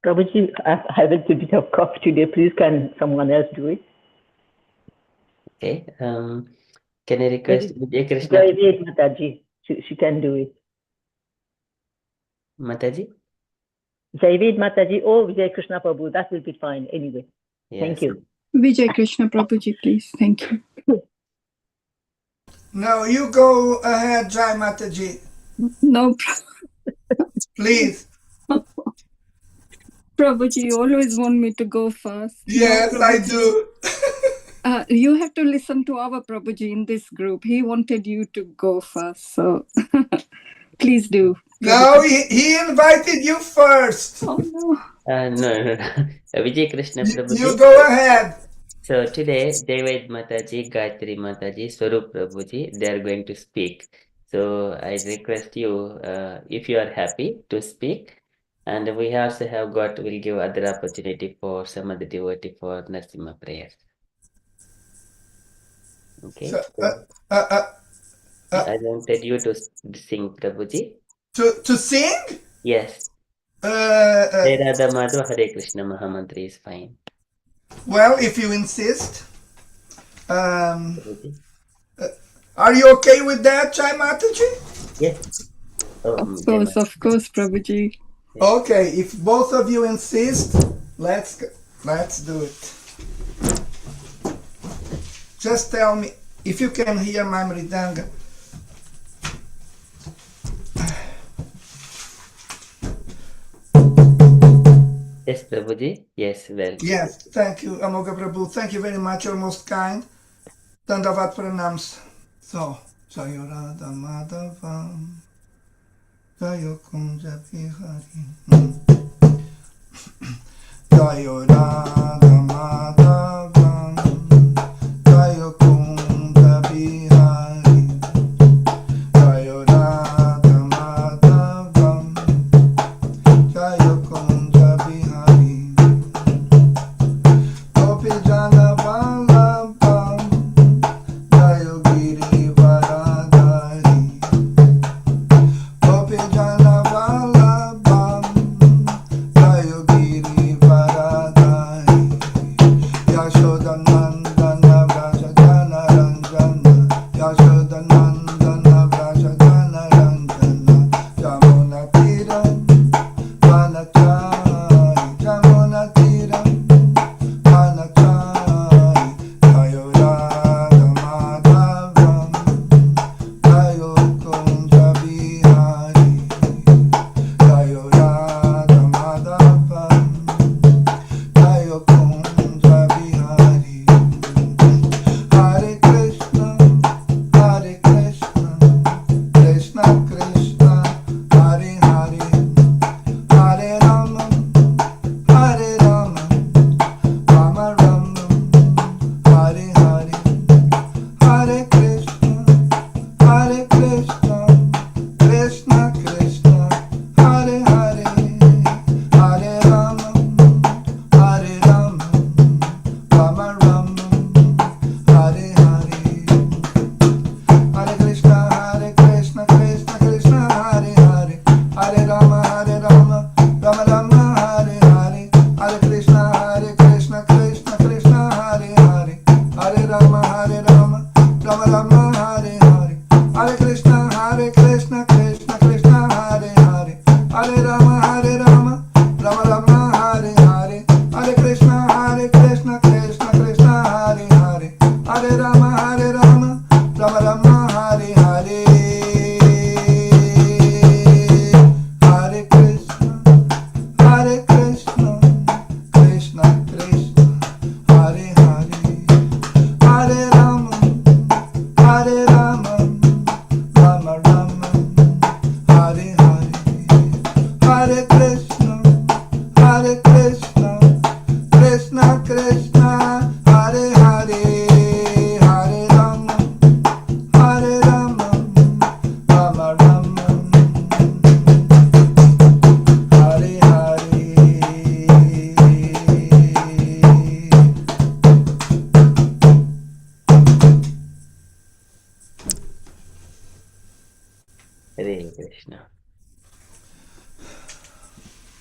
Prabhuji, I'm having a bit of cough today. Please, can someone else do it? Okay. Can I request Maybe Vijay Krishna Jaiveed Mataji. She can do it. Mataji? Jaiveed Mataji or Vijay Krishna Prabhu. That will be fine anyway. Thank Yes. you. Vijay Krishna Prabhuji, please. Thank you. No, you go ahead, Jai Mataji. No, Please. Prabhuji, you always want me to go first. Yes, no, I do. You have to listen to our Prabhuji in this group. He wanted you to go first, so please do. No, he invited you first. Oh no. No. Vijay Krishna You Prabhuji. go ahead. So today, Devaid Mataji, Gayatri Mataji, Swarup Prabhuji, they are going to speak. So I request you, if you are happy to speak, and we also we'll give other opportunity for some other devotee for Narsimha prayer. Okay. So, I wanted you to sing, Prabhuji. to sing? Yes. Uh, Hare Radha Madhava Hare Krishna Mahamantri is fine. well, if you insist. Prabhuji. Are you okay with that, Jai Mataji? Yes. Oh, Of course, Prabhuji. Okay, if both of you insist, let's do it. Just tell me if you can hear my mridanga. Yes, Prabhuji. Yes, well. Yes, thank you, Amoga Prabhu. Thank you very much. You're most kind. Dandavat pranams. So, Jayo Radha Madhavam. Jayo Kunja Vihari. Jayo Radha Madhavam. Jayo Kunja Vihari. Jayo Radha Madhavam. Jayo Kunja Vihari. Gopi Jana Vallabham. Jayo Giri Varadhari. Gopi Jana Vallabham. Jayo Giri Varadhari.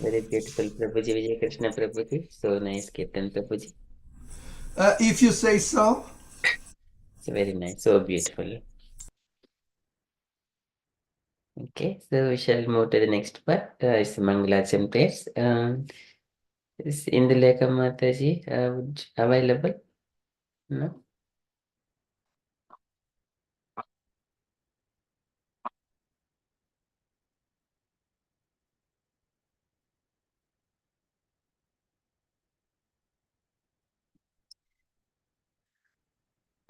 Very beautiful, Prabhuji, Vijay Krishna Prabhuji. So nice, Kirtan Prabhuji. If you say so. It's very nice, so beautiful. Okay, so we shall move to the next part. It's Mangalacharna prayers. Is Indulekha Mataji available? No?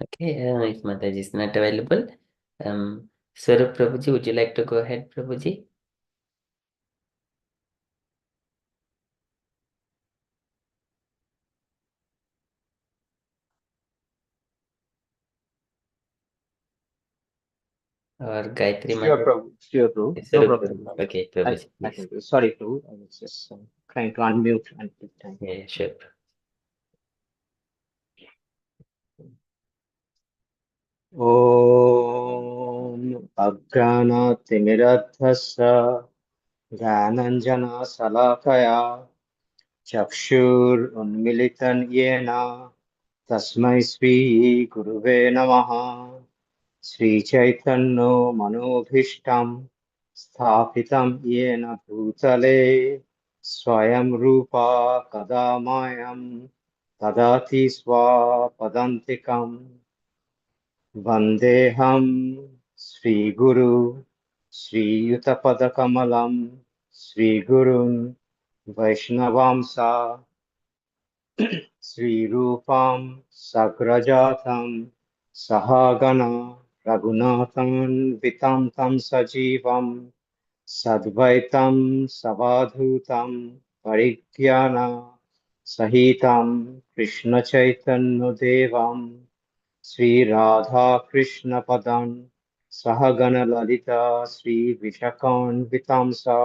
Okay, if Mataji is not available, Swarup Prabhuji, would you like to go ahead, Prabhuji? Or Gayatri Sure, Mataji? Prabhu. Sure, Prabhu. No Swarup problem. Prabhuji. Okay, I Prabhuji, please. can do. Sorry, Prabhu. I was just trying to unmute and take time. Yeah, sure. ॐ अज्ञानातिमिरद्धस्य ज्ञानञ्जनशलाकया चक्षुरुन्मिलितं येन तस्मै श्रीगुरुवे नमः श्रीचैतन्यो मनोभीष्टं स्थापितं येन भूतले स्वयं रूपा कदा मायं ददाति स्वपदान्तिकम् वन्देऽहं श्रीगुरु श्रीयुतपदकमलं श्रीगुरुन् वैष्णवांसा श्रीरूपां सग्रजातं सहागण रघुनाथान्वितं तं सजीवं सद्वैतं सवाधूतं परिज्ञान सहितं कृष्णचैतन्यदेवं श्रीराधाकृष्णपदं सहगणललिता श्रीविशाखान्वितांसा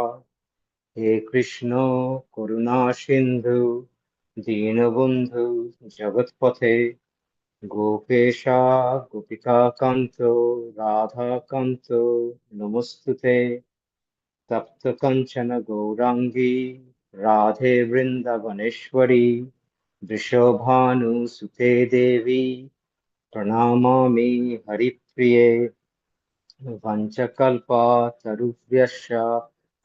हे कृष्ण करुणा सिन्धु दीनबन्धु जगत्पथे गोपेशा गोपिकान्त राधाकान्त नमोऽस्तुते तप्त कंचन गौरांगी राधे वृंदावनेश्वरी वृषभानुसुते देवी प्रणमामि हरिप्रिये वंशकल्पतरुभ्यश्च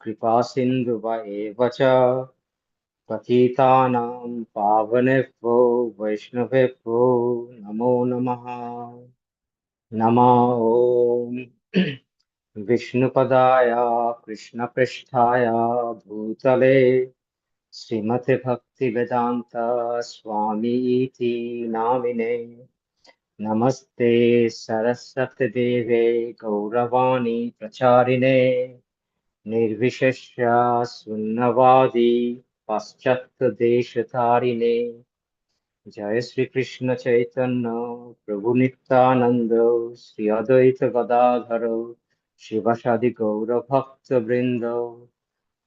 कृपासिन्धुव एव च पतितानां पावनेभ्यो वैष्णवेभ्यो नमो नमः नमः ॐ विष्णुपदाय कृष्णपृष्ठाय भूतले श्रीमते भक्तिवेदान्त स्वामी इति नामिने नमस्ते सरस्वती देवे गौरवाणी प्रचारिणे निर्विशेष्य शून्यवादी पाश्चात्यदेशतारिणे जय श्री कृष्ण चैतन्य प्रभु नित्यानंद श्री अद्वैत गदाधर शिवसादि गौर भक्त वृंद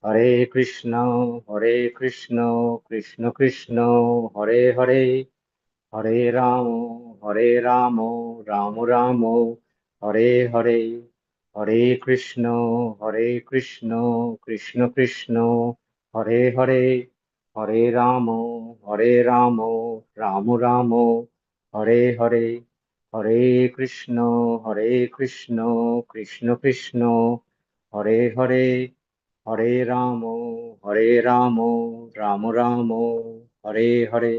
हरे Krishna Krishna Krishna Hare Hare Hare Ram Ram Ram Hare Hare Hare Krishna Krishna Krishna Hare Hare Hare Ram Ram Ram Hare Hare Hare Krishna Krishna Krishna Hare Hare Hare Ram Ram Ram Hare Hare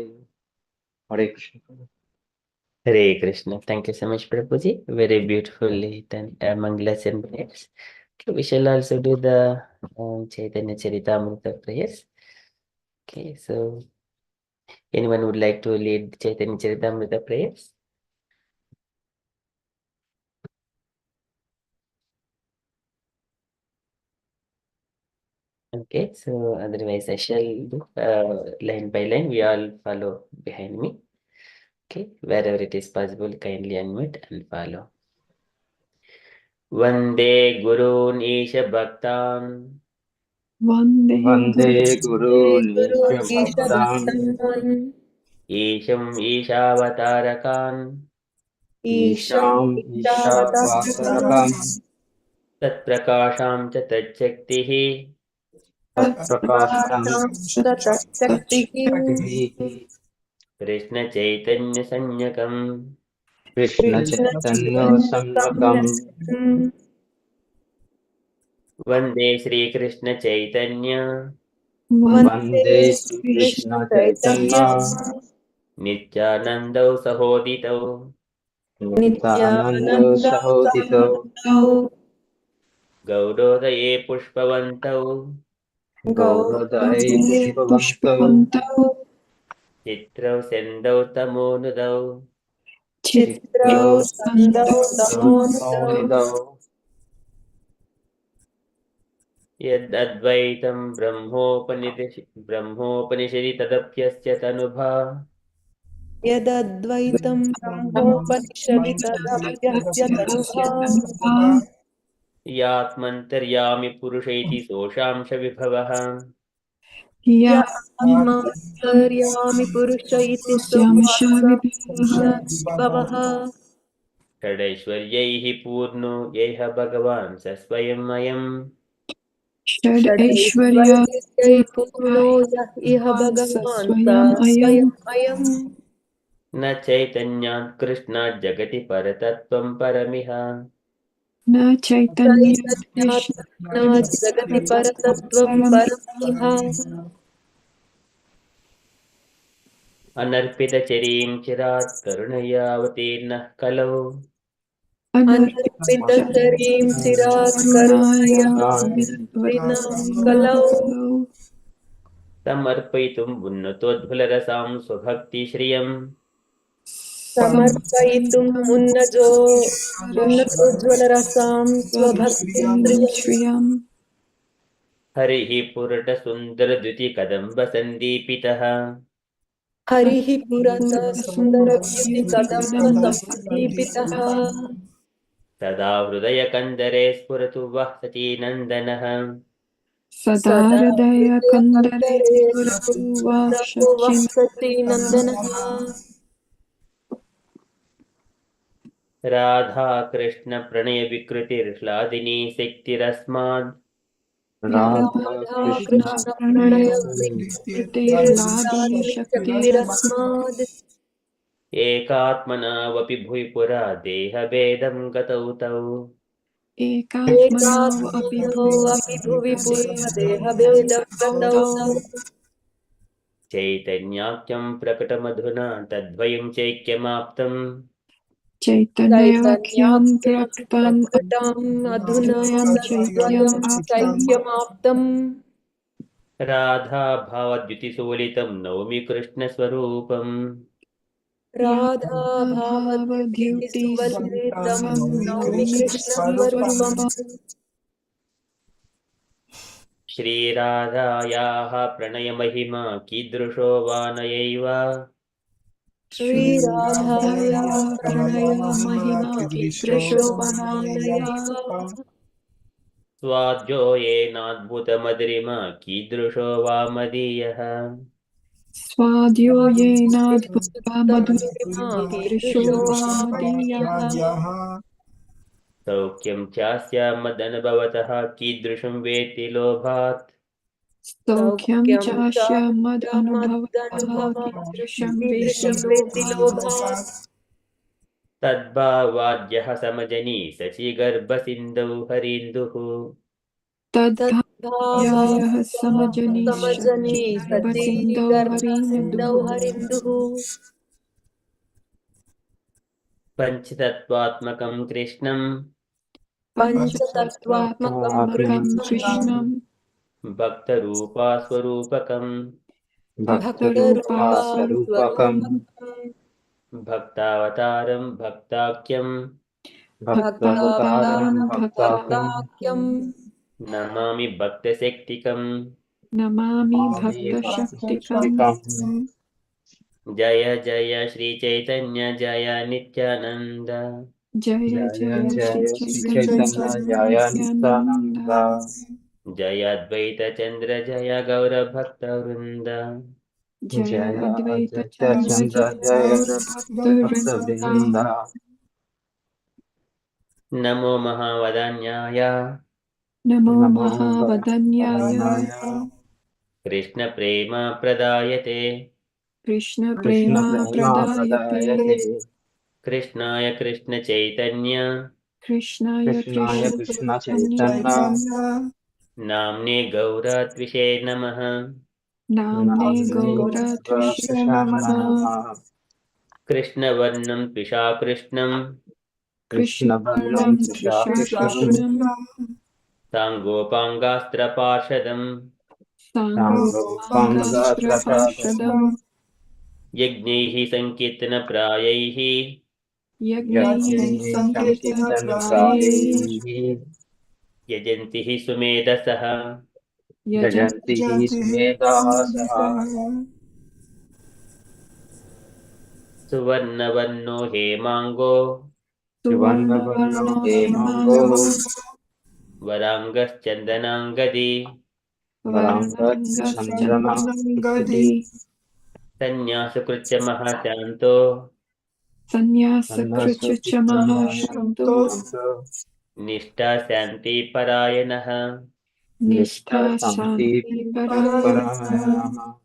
Hare Krishna Hare Krishna. Thank you so much, Prabhuji. Very beautifully done Mangalacharna prayers. Okay, we shall also do the Chaitanya Charitamrita prayers. Okay, so anyone would like to lead Chaitanya Charitamrita prayers? Okay, so otherwise I shall do line by line. We all follow behind me. Okay, wherever it is possible, kindly unmute and follow. Vande Gurun Isha Bhaktan Vande वन्दे गुरून् Guru Isha भक्तान् Bhaktan Isham Ishavatarakam Isham ईशाम् Ishavatarakam ईशावासरकम् Tat Prakasham Ch Tat Shaktihi तत्प्रकाशनं ततः शक्तिः कृष्ण चैतन्य संज्ञकम् कृष्णचैतन्यसंज्ञकम् वन्दे श्रीकृष्ण चैतन्य वन्दे श्रीकृष्णचैतन्य नित्यानन्दौ सहोदितौ नित्यानन्द सहोदितो गौरोदये पुष्पवन्तौ गौरदये पुष्पवन्तौ पुष्पवन्तौ चित्रौ सेन्दौ तमोनुदौ चित्रौ चित्रौ सन्दौ तमोनुदौ तमोनिदौ यद्अद्वैतं ब्रह्मोपनिषदि तदप्यस्य तनुभा यदद्वैतं ब्रह्मोपनिषदि तदप्यस्य तनुभा यात्मन्तर्यामि पुरुष इति सोषांशविभवः य या आत्मान्तर्यामि पुरुष इति स्यांशविभवः विभवः षडैश्वर्यैः पूर्णो येह भगवान् स स्वयम् अयम् षडैश्वर्या षडैश्वर्यै पूर्णो यः इह भगवान् स स्वयम् स्वयम् अयम् न चैतन्यात् कृष्णात् जगति परतत्त्वं परमिह न चैतन्यात् चैतन्यात् कृष्णात् जगति परतत्त्वं परमिह अनर्पितचरीं चिरात् करुणयावतीर्णः कलौ अनर्पितचरीं चिरात् करुणाया करुणयाविनां कलौ समर्पयितुं उन्नतोद्भुलरसां स्वभक्तिश्रियम् समर्पयितुम् उन्नतोज्ज्वलरसां स्वभक्तिश्रियम् श्रियम् हरिः पुरटसुन्दरद्युतिकदम्बसन्दीपितः हरिः पुरतः सुन्दरद्युतिकदम्बसन्दीपितः सदा हृदयकन्दरे स्फुरतु वः सतीनन्दनः सदा सदा हृदयकन्दरे हृदयकन्दरे स्फुरतु वा स्फुरतु वः सतीनन्दनः राधाकृष्णप्रणयविकृतिर्ह्लादिनी शक्तिरस्माद् राधा राधा कृष्ण कृष्ण प्रणय कृष्णप्रणयकृतेर्लादिनी शक्तिरस्मात् शक्तिरस्माद् एकात्मनावपि भुवि पुरा देहभेदं गतौ तौ एकात्मनो अपि एकात्मनो अपि भुवि पुरा भूदेवं देहभेदं गतौ तौ तौ चैतन्याख्यं प्रकटमधुना तद्वयं चैक्यमाप्तम् चैतन्याख्यं चैतन्याख्यं प्रकटम् प्रकटम् अधुना तद्वयं तद्वयं चैक्यम् आप्तम् चैक्यमाप्तम् राधाभावद्युतिसोलितं नौमि कृष्णस्वरूपम् राधा भावद्युतिसुवलितं राधाभावद्युतिसुवलितं नौमि नौमि कृष्णस्वरूपम् कृष्णस्वरूपम् श्रीराधायाः प्रणयमहिमा कीदृशो वा नयैव श्रीराधाया श्रीराधाया प्रणयमहिमा कीदृशो प्रणयमहिमा वनालया स्वाद्यो येनाद्भुतमधुरिमा कीदृशो वा मदीयः स्वाद्यो येनाद्भुता तमधुरिमा मधुरीदृशो कीदृशो वा वा मदीयः मदीयः सौख्यं चास्यामदनुभवतः कीदृशं वेत्ति लोभात् सौख्यं सौख्यं चास्य मदनुभवतः चास्यमदनुभवः कीदृशं वेति कीदृशं वेति लोभात् लोभात् तद्भावाद्यः समजनी शशिगर्भसिन्धौ हरीन्दुः तद्भावायः समजनि सती समजनिष्यसिन्धौ गर्भसिन्धौ हरिन्दुः हरिन्दुः पञ्चतत्त्वात्मकं कृष्णं पञ्चतत्त्वात्मकं पञ्चतत्त्वात्मकं कृष्णं कृष्णं भक्तरूपास्वरूपकं भक्तरूपा भक्तरूपा भक्तरूपास्वरूपकं स्वरूपं स्वरूपम् भक्तावतारं भक्ताख्यं भक्तावतारं भक्तावतारं भक्ताकं भक्ताख्यम् नमामि भक्तशक्तिकं नमामि मामि भक्तशक्तिकम् भक्तशक्तिकम् जय जय श्रीचैतन्य जय नित्यानन्द जय जय जय श्री जय श्री चैतन्य चैतन्य जय जय नित्यानन्द नित्यानन्द जय अद्वैतचन्द्र जय गौरभक्तवृन्द जय जय अद्वैत अद्वैत चन्द्र चन्द्र जय जय गौर भक्तवृन्द भक्तवृन्द नमो महावदान्याय Namo Namo Mahavadanyaya Vajrayana Krishna Prema Pradayate Krishna Krishna Prema Prema Pradayate Pradayate Krishnaya Krishna Chaitanya Krishnaya Krishnaya Krishna Krishna Chaitanya Chaitanya Chaitanya Namne Gauratvishe Namaha Namne Namne Gaura Tvishe Krishna Namaha Namaha Krishna Varnam Tvisha Krishnam Krishna Krishna Varnam Varnam Trisha Trisha Krishnam Krishnam Krishna Sangopangastra Parshadam Sango Sangopangatra Pangastra Prashadam Parshadam Yajnaihi Sankirtana Prayahi Yajnaihi Yajne Sankirtana Sankirtan Sankirtanaye Prayehi Yajantihi Sumedasaha Yajantihi Yajanti Sumedhasaha Suvarnavanno Hemango Suvarna Shivannavarno Varno Hemango Hemango Varangas Chandanangadi Varangat Varangas Chandana Chandanangadi Gadi Chandanangadi Sanyasukritya Mahasanto Sannyasa Kruchacha Santo Mahashanto Santo Nishta Santi Parayanaha Nishtha Nishta Santi Shanti Parayana Parayana Parayana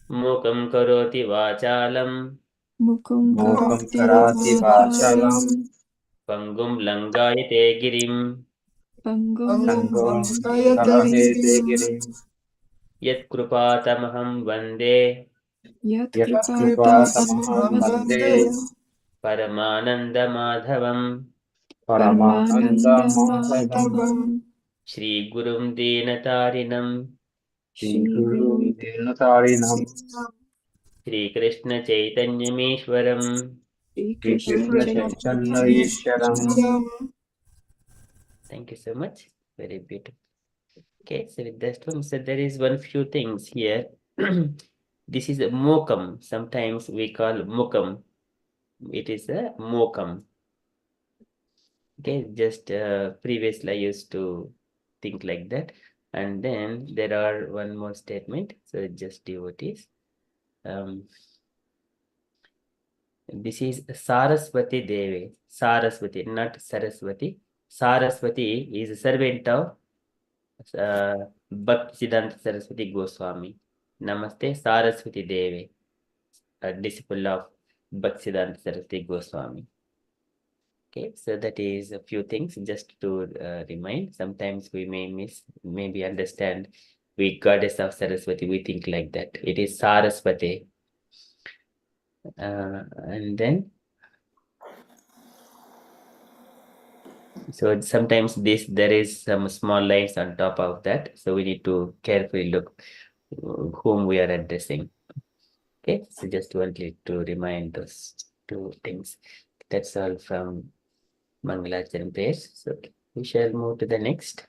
Mukam Karoti Vachalam Mukum Mokam Karoti Karati Vachalam Vachalam Pangum Langayate Girim Pangum Angum Sangam Langayate Langayate Lahete Girim Girim Yat Krupatamaham Vande Yat Yat Kripatam Kripa Aham Tamaham Vande Bande Bande Paramananda Madhavam Paramananda Paramananda Madhavam Madhavam Madhavam Shri Gurum Dinatarinam Sri Shri Guru Guru Dinatarinam Shri Krishna Chaitanyameshwaram. Shri Sri Shri Krishna Krishna Krishna Chaitanya Chaitanya Ishwaram. Ishwaram. Chaitanya Thank you so much. Very beautiful. Okay, so with that one, so there is one few things here. This is a mokam. Sometimes we call mukam. It is a mokam. Okay, just previously I used to think like that. And then there are one more statement. So just devotees. This is Saraswati Devi. Saraswati, not Saraswati. Saraswati is a servant of Bhaktisiddhanta Saraswati Goswami. Namaste Saraswati Devi, a disciple of Bhaktisiddhanta Saraswati Goswami. Okay, so that is a few things just to remind. Sometimes we may maybe understand we goddess of Saraswati, we think like that. It is Saraswati. And then, so sometimes there is some small lines on top of that. So we need to carefully look whom we are addressing. Okay, so just wanted to remind those two things. That's all from Mangalacharan prayers. So we shall move to the next.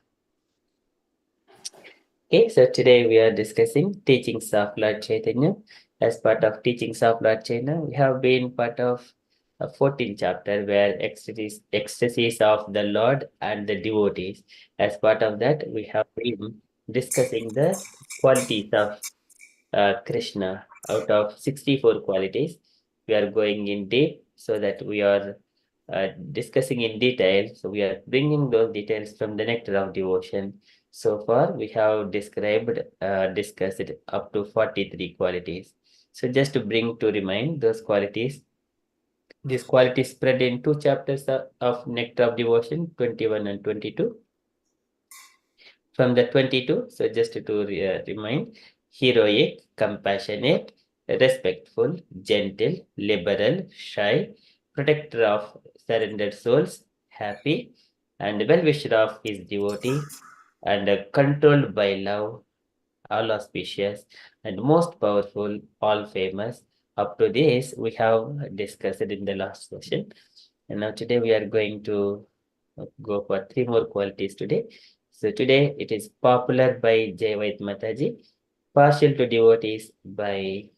Okay, so today we are discussing teachings of Lord Chaitanya. As part of teachings of Lord Chaitanya, we have been part of a 14th chapter where ecstasies of the Lord and the devotees. As part of that, we have been discussing the qualities of Krishna. Out of 64 qualities, we are going in deep so that we are discussing in detail. So we are bringing those details from the nectar of devotion. So far, we have discussed up to 43 qualities. So just to bring to remind those qualities, these qualities spread in two chapters of nectar of devotion, 21 and 22. From the 22, so just to remind, heroic, compassionate, respectful, gentle, liberal, shy, protector of surrendered souls, happy, and well-wisher of his devotees, and controlled by love, all auspicious, and most powerful, all famous. Up to this, we have discussed in the last session. And now today we are going to go for three more qualities today. So today it is popular by Jayavait Mataji, partial to devotees by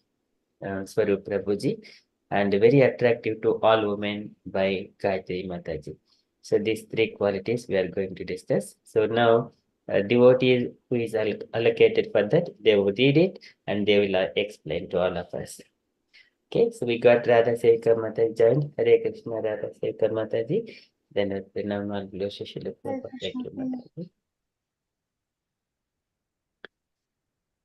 Swarup Prabhuji, and very attractive to all women by Gayatri Mataji. So these three qualities we are going to discuss. So now devotee who is allocated for that, they will read it and they will explain to all of us. Okay, so we got Radha Sekar Mataji joined. Hare Krishna Radha Sekar Mataji. Then Pranam Glosha Shila Prabhupada. Thank you, Mataji.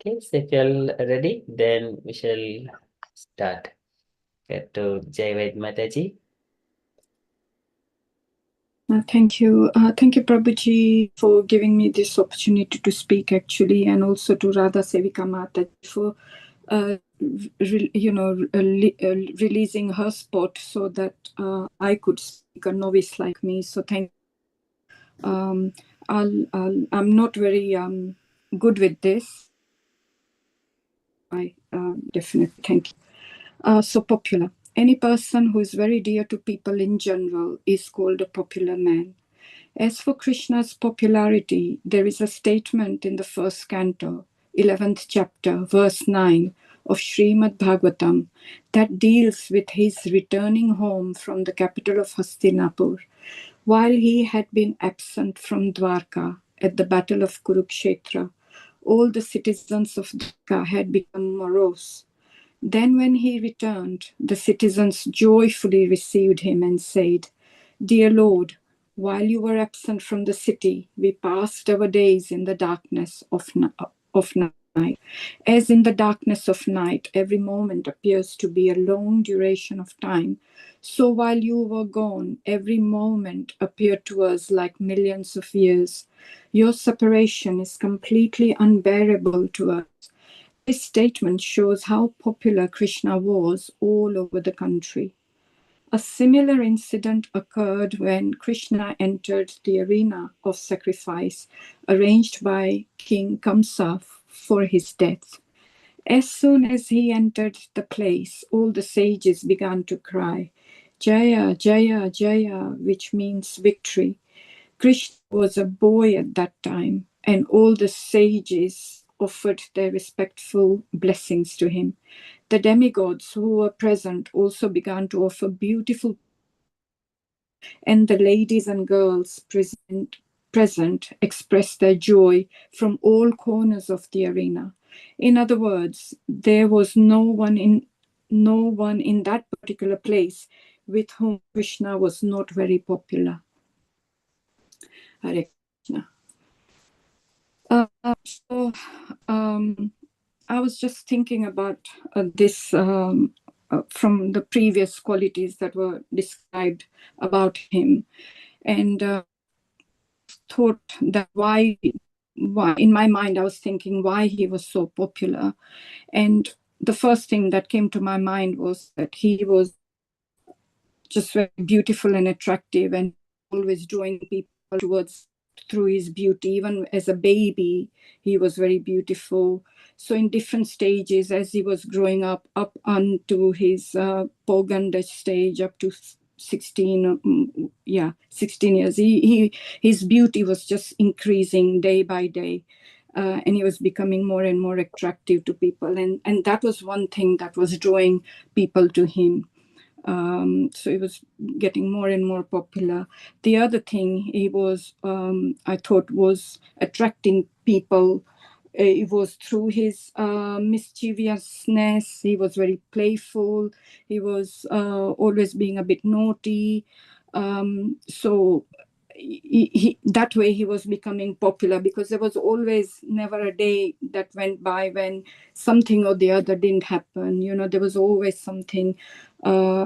Okay, so if you're ready, then we shall start. Okay, to Jaivad Mataji. Thank you, Prabhuji, for giving me this opportunity to speak, actually, and also to Radha Sevika Mata for, releasing her spot so that I could speak, a novice like me. So thank. I'm not very good with this. I definitely thank you. So popular. Any person who is very dear to people in general is called a popular man. As for Krishna's popularity, there is a statement in the first canto, 11th chapter, verse 9 of Srimad Bhagavatam that deals with his returning home from the capital of Hastinapur. While he had been absent from Dwarka at the battle of Kurukshetra, all the citizens of Dwarka had become morose. Then when he returned, the citizens joyfully received him and said, "Dear Lord, while you were absent from the city, we passed our days in the darkness of night. As in the darkness of night, every moment appears to be a long duration of time, so while you were gone, every moment appeared to us like millions of years. Your separation is completely unbearable to us." This statement shows how popular Krishna was all over the country. A similar incident occurred when Krishna entered the arena of sacrifice arranged by King Kamsa for his death. As soon as he entered the place, all the sages began to cry, "Jaya, Jaya, Jaya," which means victory. Krishna was a boy at that time, and all the sages offered their respectful blessings to him. The demigods who were present also began to offer beautiful, and the ladies and girls present expressed their joy from all corners of the arena. In other words, there was no one in that particular place with whom Krishna was not very popular. Hare Krishna. So I was just thinking about this from the previous qualities that were described about him, and thought that why in my mind I was thinking why he was so popular, and the first thing that came to my mind was that he was just very beautiful and attractive and always drawing people towards through his beauty. Even as a baby, he was very beautiful. So in different stages, as he was growing up onto his Poganda stage, up to 16 years, his beauty was just increasing day by day. And he was becoming more and more attractive to people. And that was one thing that was drawing people to him. So he was getting more and more popular. The other thing he was, I thought, was attracting people. It was through his mischievousness. He was very playful. He was always being a bit naughty. So that way he was becoming popular, because there was always never a day that went by when something or the other didn't happen. There was always something,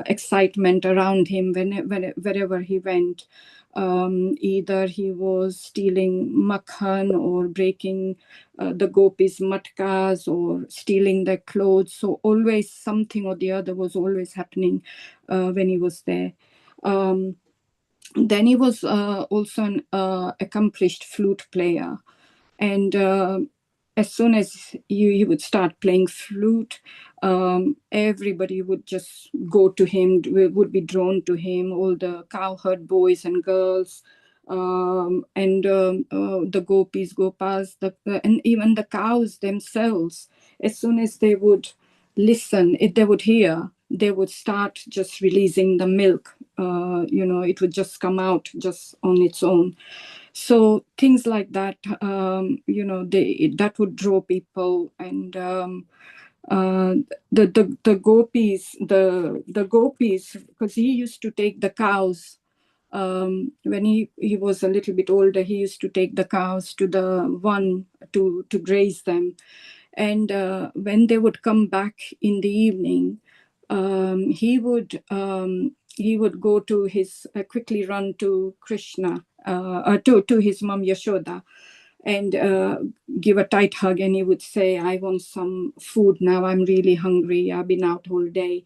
excitement around him wherever he went. Either he was stealing makhan or breaking the gopis' matkas or stealing their clothes. So always something or the other was always happening when he was there. Then he was also an accomplished flute player. And as soon as he would start playing flute, everybody would just go to him, would be drawn to him, all the cowherd boys and girls, and the gopis, gopas, and even the cows themselves. As soon as they would listen, if they would hear, they would start just releasing the milk. It would just come out just on its own. So things like that, that would draw people. And the gopis, because he used to take the cows. When he was a little bit older, he used to take the cows to the one to graze them. And when they would come back in the evening, he would go to his quickly run to Krishna, to his mom Yashoda, and give a tight hug, and he would say, I want some food now, I'm really hungry, I've been out all day.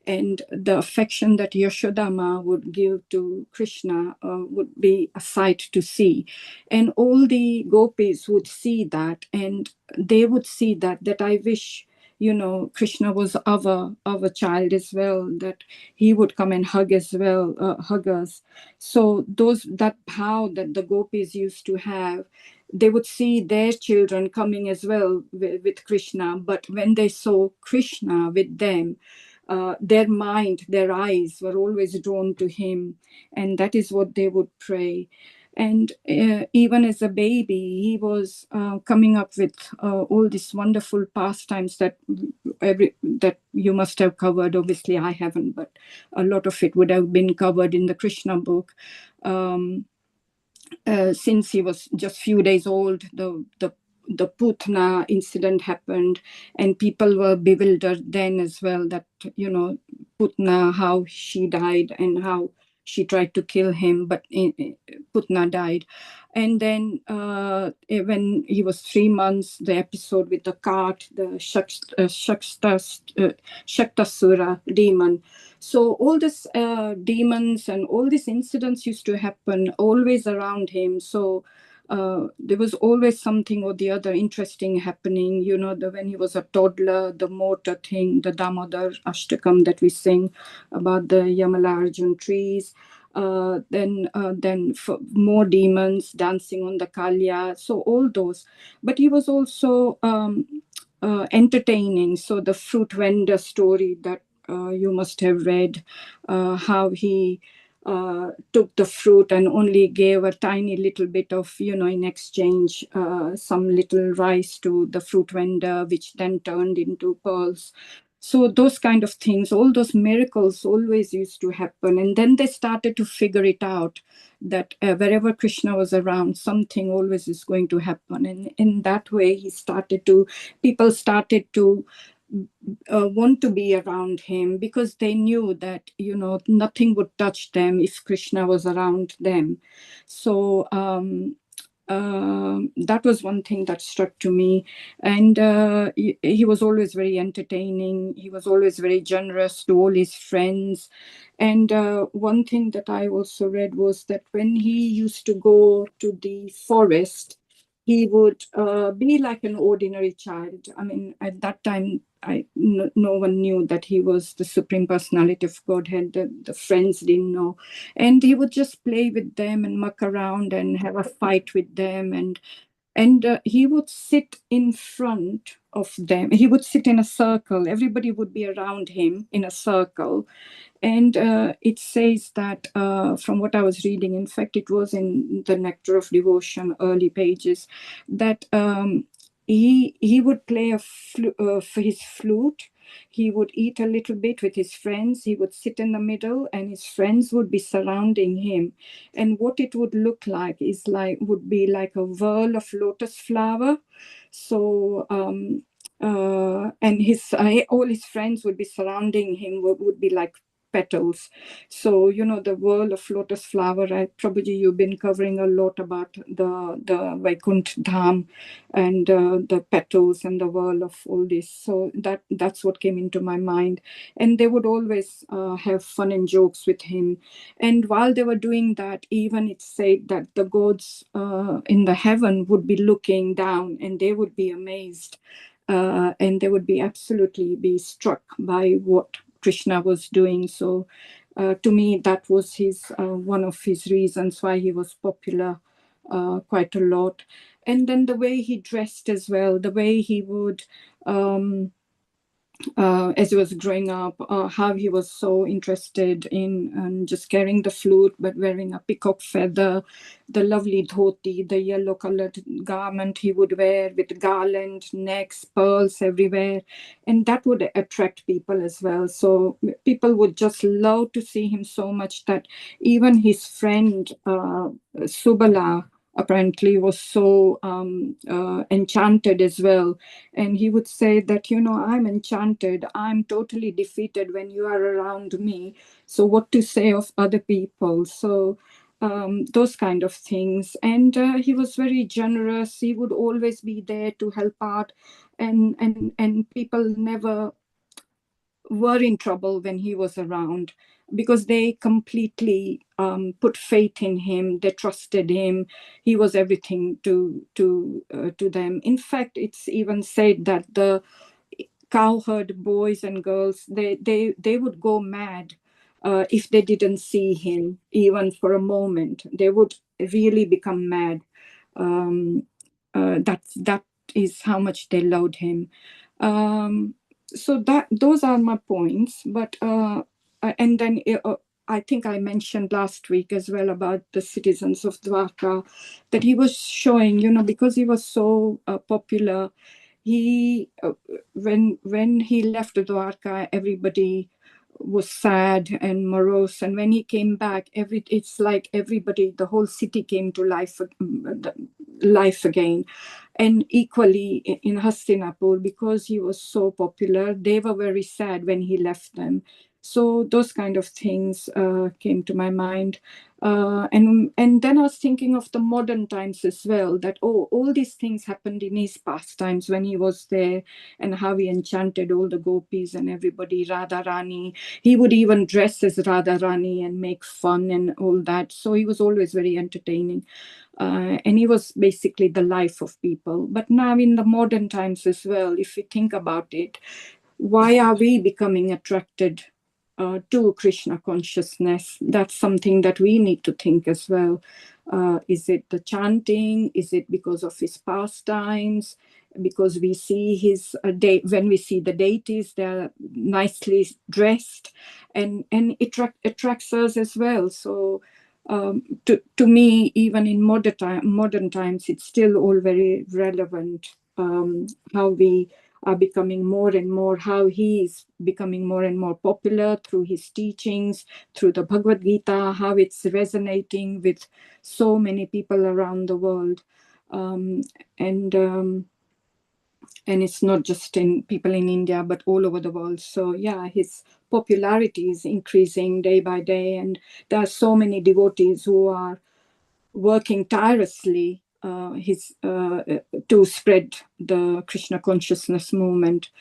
And the affection that Yashodama would give to Krishna would be a sight to see. And all the gopis would see that, and they would see that I wish, you know, Krishna was our child as well, that he would come and hug as well, hug us. So that how that the gopis used to have, they would see their children coming as well with Krishna, but when they saw Krishna with them, their mind, their eyes were always drawn to him, and that is what they would pray. And even as a baby, he was coming up with all these wonderful pastimes that you must have covered. Obviously, I haven't, but a lot of it would have been covered in the Krishna book. Since he was just few days old, the Putna incident happened, and people were bewildered then as well that, you know, Putna, how she died and how she tried to kill him, but Putna died. And then when he was 3 months, the episode with the cart, the Shaktasura demon. So all these demons and all these incidents used to happen always around him. So there was always something or the other interesting happening. You know, when he was a toddler, the mortar thing, the Damodar Ashtakam that we sing about the Yamalarjun trees. Then for more demons dancing on the Kalya. So all those. But he was also entertaining. So the fruit vendor story that you must have read, how he took the fruit and only gave a tiny little bit of, you know, in exchange, some little rice to the fruit vendor, which then turned into pearls. So those kind of things, all those miracles always used to happen. And then they started to figure it out that wherever Krishna was around, something always is going to happen. And in that way, people started to want to be around him, because they knew that, you know, nothing would touch them if Krishna was around them. So that was one thing that struck to me. And he was always very entertaining. He was always very generous to all his friends. And one thing that I also read was that when he used to go to the forest, he would be like an ordinary child. I mean, at that time, no one knew that he was the Supreme Personality of Godhead. The friends didn't know. And he would just play with them and muck around and have a fight with them. And he would sit in front of them. He would sit in a circle. Everybody would be around him in a circle. And it says that, from what I was reading, in fact, it was in the Nectar of Devotion, early pages, that he would play for his flute. He would eat a little bit with his friends. He would sit in the middle, and his friends would be surrounding him. And what it would look like would be like a whirl of lotus flower. So and all his friends would be surrounding him, would be like petals. So, you know, the whirl of lotus flower, probably you've been covering a lot about the Vaikunt Dham and the petals and the whirl of all this. So that's what came into my mind. And they would always have fun and jokes with him. And while they were doing that, even it said that the gods in the heaven would be looking down, and they would be amazed. And they would be absolutely be struck by what Krishna was doing. So to me, that was one of his reasons why he was popular quite a lot. And then the way he dressed as well, the way he would, as he was growing up, how he was so interested in just carrying the flute, but wearing a peacock feather, the lovely dhoti, the yellow colored garment he would wear with garland, necks, pearls everywhere. And that would attract people as well. So people would just love to see him so much that even his friend, Subala, apparently was so enchanted as well. And he would say that, I'm enchanted, I'm totally defeated when you are around me. So what to say of other people? So those kind of things. And he was very generous. He would always be there to help out. And people never were in trouble when he was around, because they completely put faith in him. They trusted him. He was everything to them. In fact, it's even said that the cowherd boys and girls, they would go mad if they didn't see him even for a moment. They would really become mad. That is how much they loved him. So those are my points. But and then I think I mentioned last week as well about the citizens of Dwarka, that he was showing, because he was so popular. He when he left Dwarka, everybody was sad and morose, and when he came back, it's like everybody, the whole city came to life again. And equally in Hastinapur, because he was so popular, they were very sad when he left them. So those kind of things came to my mind. And then I was thinking of the modern times as well, that, all these things happened in his past times when he was there, and how he enchanted all the gopis and everybody, Radha Rani. He would even dress as Radha Rani and make fun and all that. So he was always very entertaining. And he was basically the life of people. But now in the modern times as well, if we think about it, why are we becoming attracted to Krishna consciousness? That's something that we need to think as well. Is it the chanting? Is it because of his pastimes? Because we see when we see the deities, they're nicely dressed, and it attracts us as well. So to me, even in modern times, it's still all very relevant. How we are becoming more and more, how he is becoming more and more popular through his teachings, through the Bhagavad Gita, how it's resonating with so many people around the world. And it's not just in people in India, but all over the world. So yeah, his popularity is increasing day by day. And there are so many devotees who are working tirelessly to spread the Krishna consciousness movement.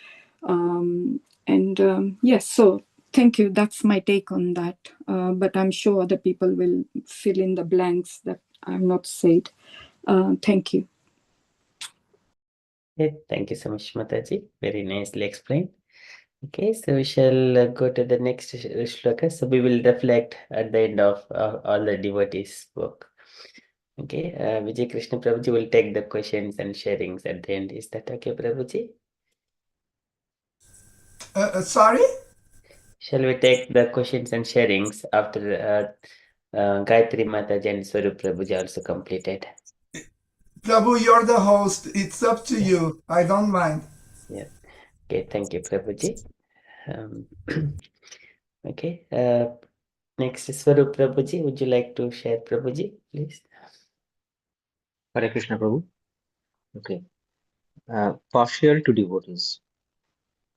Yes, so thank you. That's my take on that. But I'm sure other people will fill in the blanks that I'm not said. Thank you. Okay, thank you so much, Mataji. Very nicely explained. Okay, so we shall go to the next shloka. So we will reflect at the end of all the devotees spoke. Okay, Vijay Krishna Prabhuji will take the questions and sharings at the end. Is that okay, Prabhuji? Sorry? Shall we take the questions and sharings after Gayatri Mataji and Swarup Prabhuji also completed? Prabhu, you're the host. It's up to you. I don't mind. Yeah. Okay, thank you, Prabhuji. Okay, next is Swarup Prabhuji. Would you like to share, Prabhuji, please? Hare Krishna Prabhu. Okay. Partial to devotees.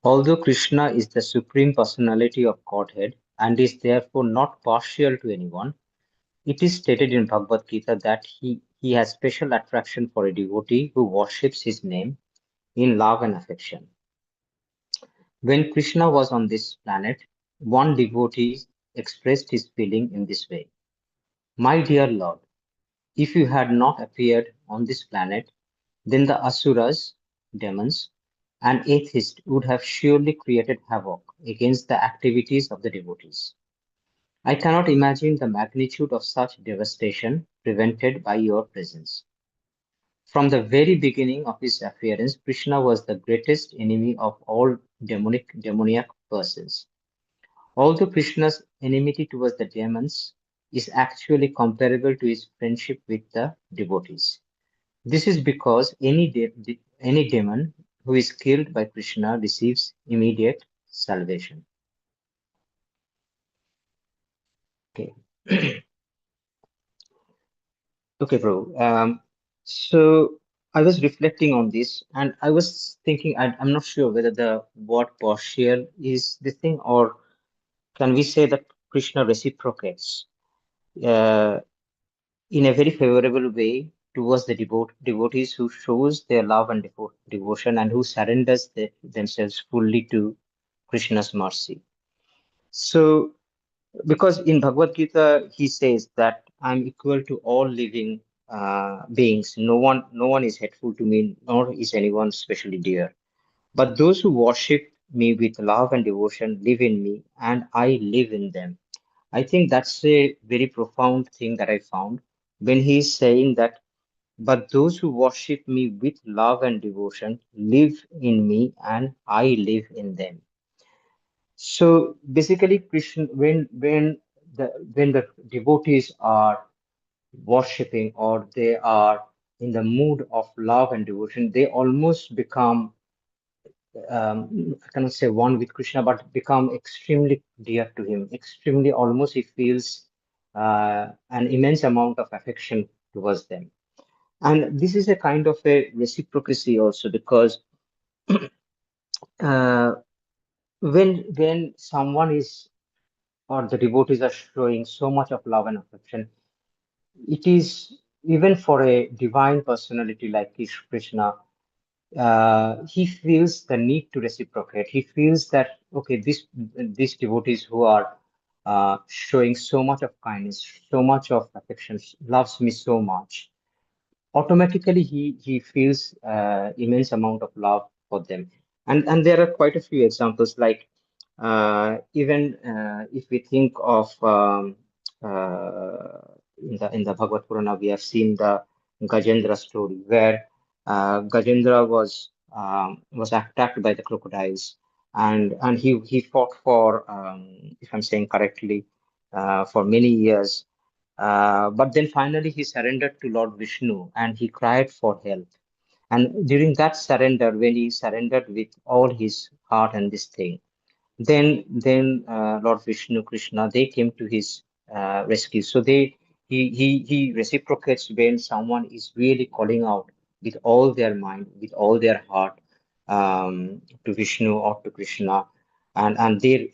Although Krishna is the Supreme Personality of Godhead and is therefore not partial to anyone, it is stated in Bhagavad Gita that he has special attraction for a devotee who worships his name in love and affection. When Krishna was on this planet, one devotee expressed his feeling in this way. My dear Lord, if you had not appeared on this planet, then the asuras, demons, and atheists would have surely created havoc against the activities of the devotees. I cannot imagine the magnitude of such devastation prevented by your presence. From the very beginning of his appearance, Krishna was the greatest enemy of all demoniac persons. Although Krishna's enmity towards the demons is actually comparable to his friendship with the devotees. This is because any demon who is killed by Krishna receives immediate salvation. Okay. Okay, bro. So I was reflecting on this, and I was thinking, I'm not sure whether the word partial is the thing, or can we say that Krishna reciprocates uh, in a very favorable way towards the devotees who shows their love and devotion and who surrenders themselves fully to Krishna's mercy. So, because in Bhagavad Gita he says that I'm equal to all living beings. No one is hateful to me, nor is anyone specially dear. But those who worship me with love and devotion live in me, and I live in them. I think that's a very profound thing that I found when he's saying that, but those who worship me with love and devotion live in me, and I live in them. So basically, Krishna, when the devotees are worshipping or they are in the mood of love and devotion, they almost become I cannot say one with Krishna, but become extremely dear to him. Extremely, almost he feels an immense amount of affection towards them. And this is a kind of a reciprocity also because uh, when someone is or the devotees are showing so much of love and affection, it is even for a divine personality like Krishna, he feels the need to reciprocate. He feels that okay, these devotees who are showing so much of kindness, so much of affection, loves me so much. Automatically, he feels immense amount of love for them, and there are quite a few examples. Like even if we think of in the Bhagavad Purana, we have seen the Gajendra story where Gajendra was attacked by the crocodiles, and he fought for, if I'm saying correctly, for many years. But then finally he surrendered to Lord Vishnu and he cried for help. And during that surrender, when he surrendered with all his heart and this thing, then Lord Vishnu, Krishna, they came to his rescue. So he reciprocates when someone is really calling out with all their mind, with all their heart, to Vishnu or to Krishna, and they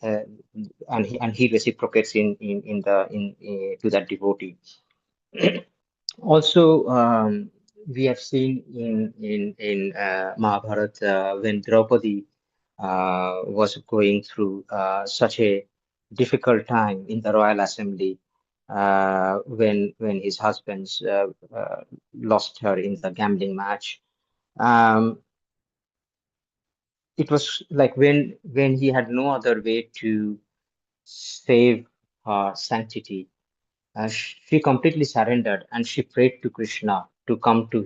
and he reciprocates in to that devotee. Also, we have seen in Mahabharata when Draupadi was going through such a difficult time in the royal assembly when his husbands lost her in the gambling match. Um, it was like when he had no other way to save her sanctity. She completely surrendered and she prayed to Krishna to come to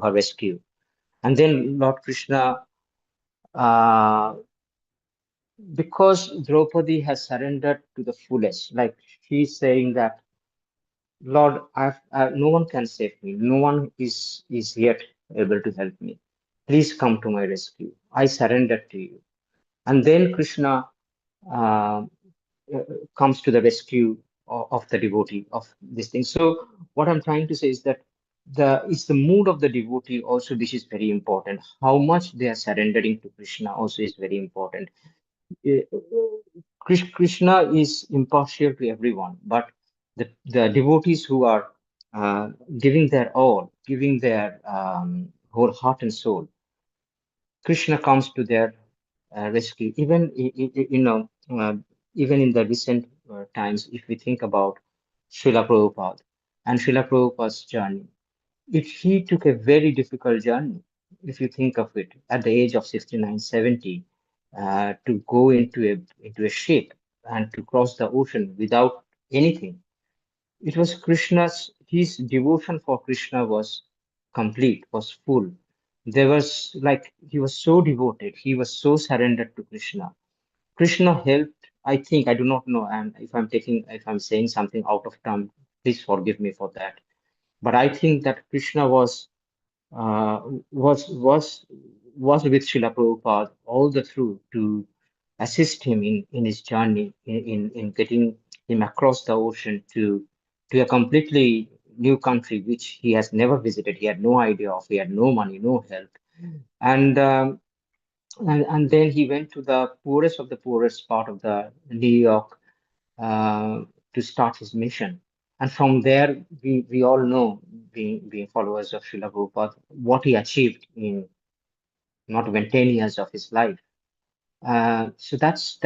her rescue. And then Lord Krishna, uh, because Draupadi has surrendered to the fullest, like she's saying that, Lord, no one can save me. No one is yet able to help me. Please come to my rescue. I surrender to you. And then Krishna uh, uh, comes to the rescue of the devotee of this thing. So what I'm trying to say is that it's the mood of the devotee also, which is very important. How much they are surrendering to Krishna also is very important. Uh, Krishna is impartial to everyone, but the devotees who are giving their all, giving their whole heart and soul, Krishna comes to their rescue. Even even in the recent times, if we think about Srila Prabhupada and Srila Prabhupada's journey, he took a very difficult journey. If you think of it, at the age of 69, 70, to go into a ship and to cross the ocean without anything. It was his devotion for Krishna was complete, was full. There was like, he was so devoted, he was so surrendered to Krishna. Krishna helped, I think, I do not know, and if I'm saying something out of turn, please forgive me for that. But I think that Krishna uh, was was was with Srila Prabhupada all the through to assist him in his journey in getting him across the ocean to to a completely new country which he has never visited. He had no idea of. He had no money, no help, and and then he went to the poorest of the poorest part of the New York to start his mission. And from there, we all know, being followers of Srila Prabhupada, what he achieved in not even 10 years of his life. So that's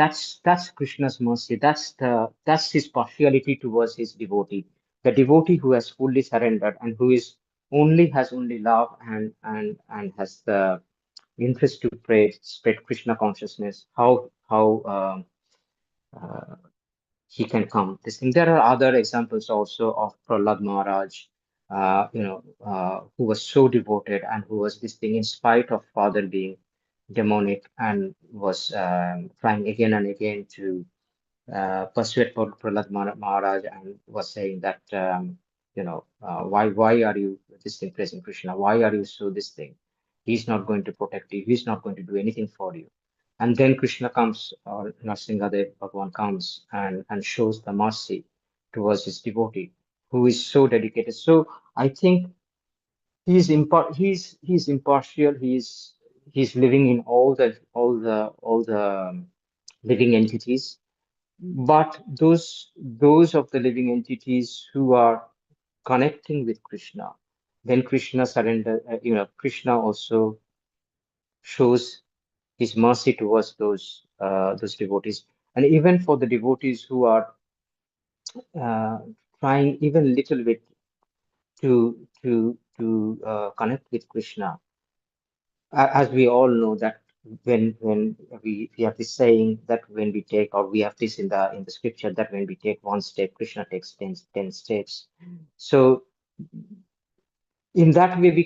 Krishna's mercy. That's his partiality towards his devotee. The devotee who has fully surrendered and who is has only love and has the interest to spread Krishna consciousness. How he can come. This thing. There are other examples also of Prahlad Maharaj, who was so devoted and who was this thing in spite of father being demonic and was trying again and again to persuade Prahlad Maharaj and was saying that why are you this thing praising Krishna? Why are you so this thing? He's not going to protect you. He's not going to do anything for you. And then Krishna comes, or Nrsimhadev Bhagavan comes and shows the mercy towards his devotee, who is so dedicated. So I think he's impartial. He's living in all the living entities, but those of the living entities who are connecting with Krishna, then Krishna surrender. Krishna also shows his mercy towards those devotees, and even for the devotees who are uh, trying even little bit to connect with Krishna. As we all know that when we have this saying that when we take, or we have this in the scripture, that when we take one step, Krishna takes 10 steps. So in that way we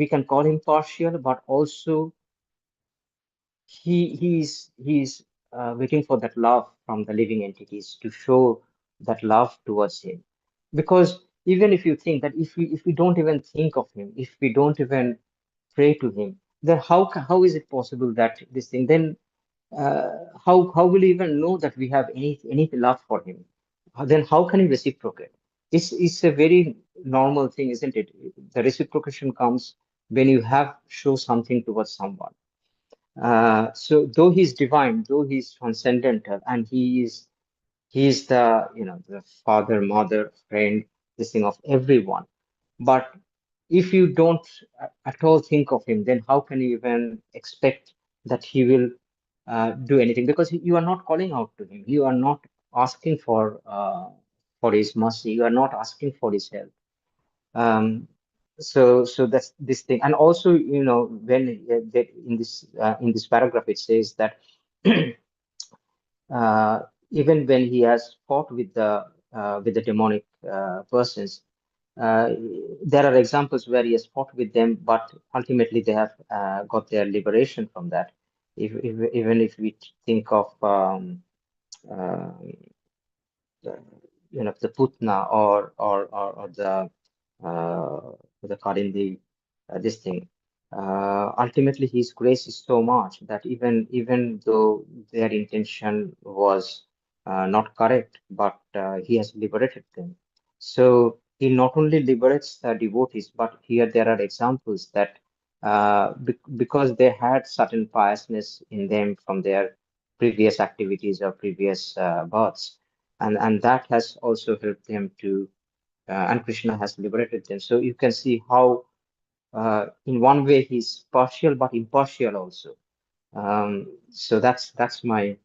can call him partial, but also he's waiting for that love from the living entities to show that love towards him. Because even if you think that if we don't even think of him, if we don't even pray to him, then how is it possible that this thing then how will he even know that we have any love for him? Then how can he reciprocate? It's a very normal thing, isn't it? The reciprocation comes when you have show something towards someone. So though he's divine, though he's transcendental, and he is the the father, mother, friend, this thing of everyone. But if you don't at all think of him, then how can you even expect that he will do anything? Because you are not calling out to him. You are not asking for his mercy. You are not asking for his help. So that's this thing. And also, when in this paragraph it says that uh, even when he has fought with the demonic persons, uh, there are examples where he has fought with them, but ultimately they have got their liberation from that. Even if we think of uh, the Putna or the Karindi, this thing. Ultimately, his grace is so much that even though their intention was not correct, but he has liberated them. So he not only liberates the devotees, but here there are examples that because they had certain piousness in them from their previous activities or previous births, and that has also helped them to and Krishna has liberated them. So you can see how in one way he's partial but impartial also. So that's my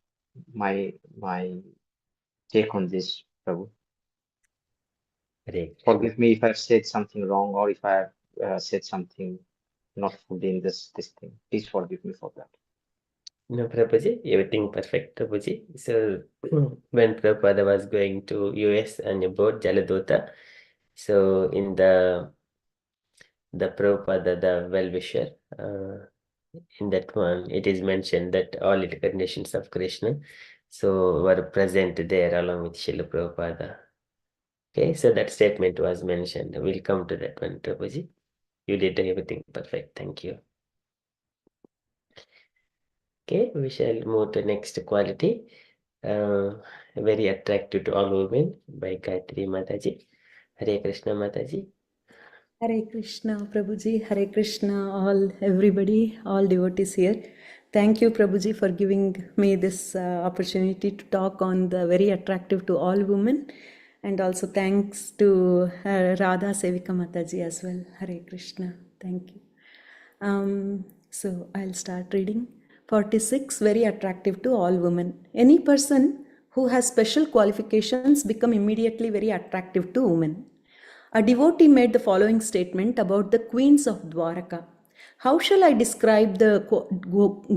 take on this, Prabhu. Hare Krishna. Forgive me if I've said something wrong, or if I've said something not fully in this thing. Please forgive me for that. No, Prabhuji, everything perfect, Prabhuji. So when Prabhupada was going to US and aboard Jaladota, so in the Prabhupada, the well-wisher, in that one, it is mentioned that all incarnations of Krishna so were present there along with Srila Prabhupada. Okay, so that statement was mentioned. We'll come to that one, Prabhuji. You did everything perfect. Thank you. Okay, we shall move to next quality. Very attractive to all women by Gayatri Mataji. Hare Krishna Mataji. Hare Krishna, Prabhuji. Hare Krishna, all everybody, all devotees here. Thank you, Prabhuji, for giving me this opportunity to talk on the very attractive to all women. And also thanks to Radha Sevika Mataji as well. Hare Krishna. Thank you. So I'll start reading. 46, very attractive to all women. Any person who has special qualifications become immediately very attractive to women. A devotee made the following statement about the queens of Dwaraka. How shall I describe the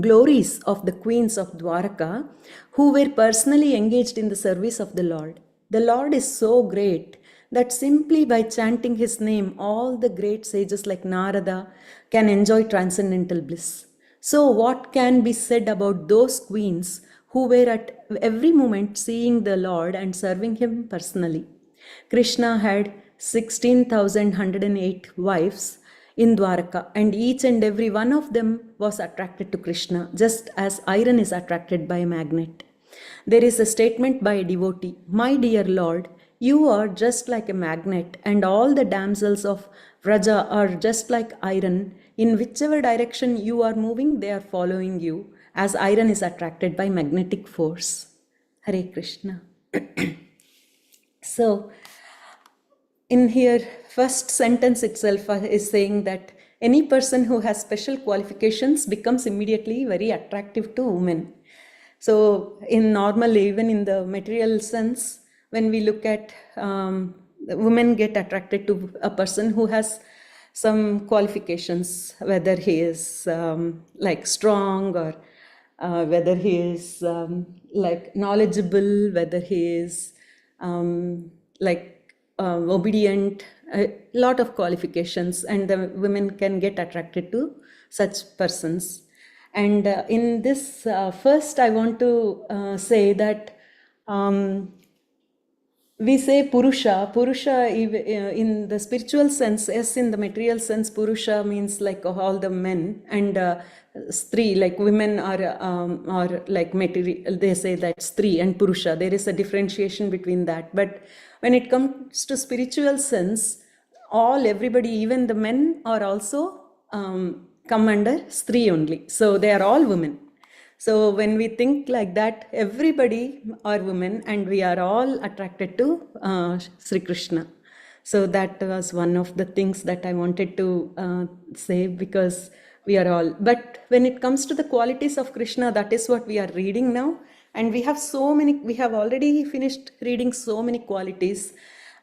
glories of the queens of Dwaraka who were personally engaged in the service of the Lord? The Lord is so great that simply by chanting his name, all the great sages like Narada can enjoy transcendental bliss. So what can be said about those queens who were at every moment seeing the Lord and serving him personally? Krishna had 16,108 wives in Dwaraka, and each and every one of them was attracted to Krishna, just as iron is attracted by a magnet. There is a statement by a devotee, "My dear Lord, you are just like a magnet, and all the damsels of Vraja are just like iron. In whichever direction you are moving, they are following you, as iron is attracted by magnetic force." Hare Krishna. So, in here, first sentence itself is saying that any person who has special qualifications becomes immediately very attractive to women. So in normal, even in the material sense, when we look at women get attracted to a person who has some qualifications, whether he is like strong or whether he is like knowledgeable, whether he is obedient, a lot of qualifications, and the women can get attracted to such persons. And in this, first I want to say that we say Purusha. Purusha in the spiritual sense, yes, in the material sense, Purusha means like all the men, and Stri, like women are like material, they say that Stri and Purusha. There is a differentiation between that. But when it comes to spiritual sense, everybody, even the men are also come under Stri only. So they are all women. So when we think like that, everybody are women and we are all attracted to Sri Krishna. So that was one of the things that I wanted to say, because we are all. But when it comes to the qualities of Krishna, that is what we are reading now. And we have so many, we have already finished reading so many qualities,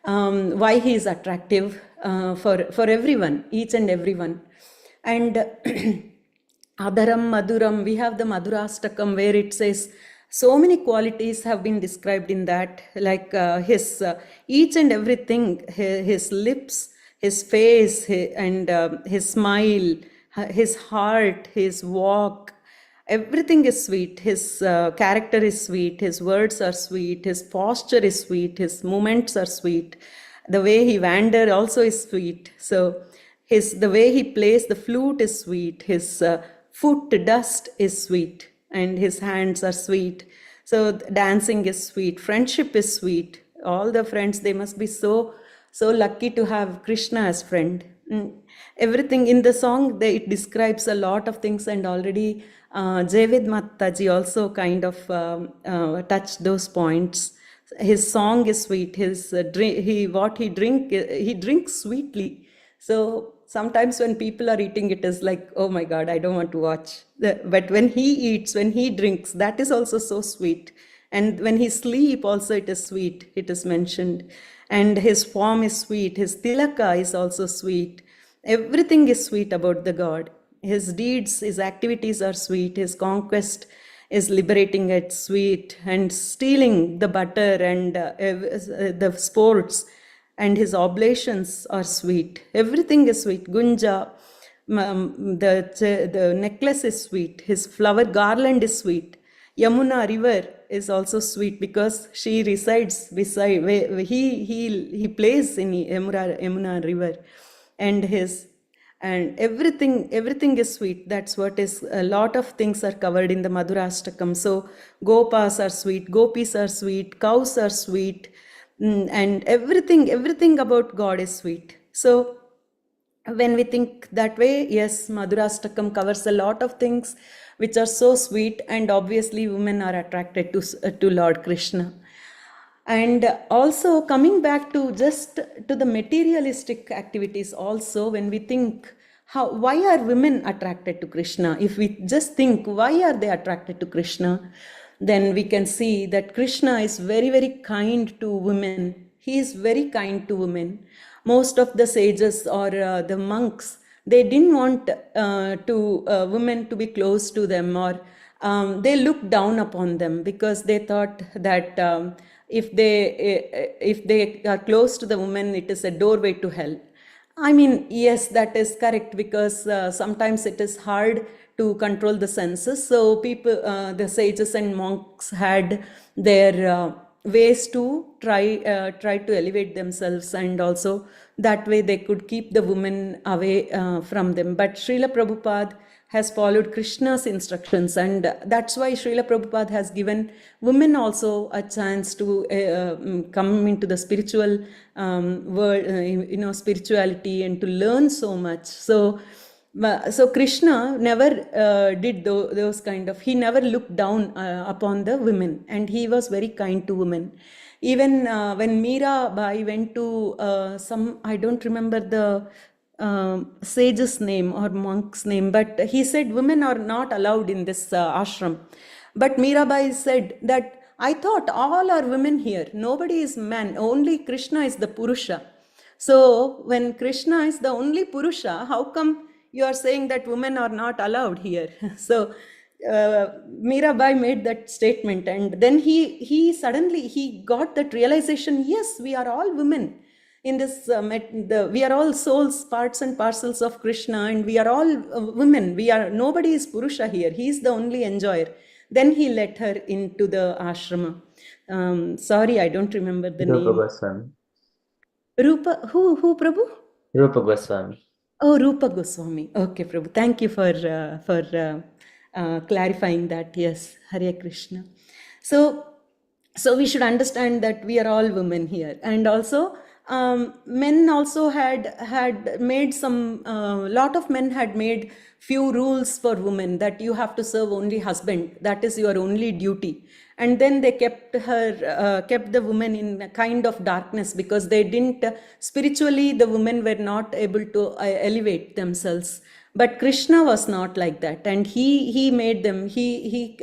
why he is attractive for everyone, each and everyone. And Adaram Maduram, we have the Madhurastakam where it says so many qualities have been described in that, like his each and everything, his lips, his face, his smile, his heart, his walk, everything is sweet. His character is sweet, his words are sweet, his posture is sweet, his movements are sweet, the way he wanders also is sweet. So the way he plays the flute is sweet, his foot dust is sweet, and his hands are sweet. So dancing is sweet, friendship is sweet. All the friends, they must be so lucky to have Krishna as friend. Everything in the song, it describes a lot of things, and already Javid Mataji also kind of touched those points. His song is sweet. He drinks sweetly. So sometimes when people are eating, it is like, oh my God, I don't want to watch. But when he eats, when he drinks, that is also so sweet. And when he sleeps also, it is sweet, it is mentioned. And his form is sweet, his tilaka is also sweet. Everything is sweet about the God. His deeds, his activities are sweet, his conquest is liberating, it's sweet, and stealing the butter and the sports, and his oblations are sweet. Everything is sweet. Gunja, the necklace is sweet. His flower garland is sweet. Yamuna river is also sweet because she resides beside, he plays in Yamuna river, and everything is sweet. That's what is, a lot of things are covered in the Madhurastakam. So Gopas are sweet, Gopis are sweet, cows are sweet, and everything about God is sweet. So when we think that way, yes, Madhurastakam covers a lot of things which are so sweet, and obviously women are attracted to Lord Krishna. And also coming back to just to the materialistic activities also, when we think why are women attracted to Krishna, if we just think why are they attracted to Krishna, then we can see that Krishna is very, very kind to women. He is very kind to women. Most of the sages or the monks, they didn't want women to be close to them, or they looked down upon them because they thought that if they are close to the woman, it is a doorway to hell. I mean, yes, that is correct, because sometimes it is hard to control the senses. So people, the sages and monks had their ways to try to elevate themselves, and also that way they could keep the women away from them. But Srila Prabhupada has followed Krishna's instructions, and that's why Srila Prabhupada has given women also a chance to come into the spiritual world, spirituality, and to learn so much. So Krishna never did those kind of, he never looked down upon the women, and he was very kind to women. Even when Meera Bai went to I don't remember the sage's name or monk's name, but he said women are not allowed in this ashram. But Mirabai said that I thought all are women here, nobody is man, only Krishna is the Purusha. So when Krishna is the only Purusha, how come you are saying that women are not allowed here? So Mirabai made that statement, and then he suddenly he got that realization, yes, we are all women. In this, we are all souls, parts and parcels of Krishna, and we are all women. Nobody is Purusha here. He is the only enjoyer. Then he let her into the ashrama. Sorry, I don't remember the Rupa name. Goswami. Rupa, who, Prabhu? Rupa Goswami. Oh, Rupa Goswami. Okay, Prabhu. Thank you for clarifying that. Yes, Hare Krishna. So we should understand that we are all women here, and also men also had made some. Lot of men had made few rules for women, that you have to serve only husband. That is your only duty. And then they kept the woman in a kind of darkness, because they didn't spiritually, the women were not able to elevate themselves. But Krishna was not like that, and he made them. He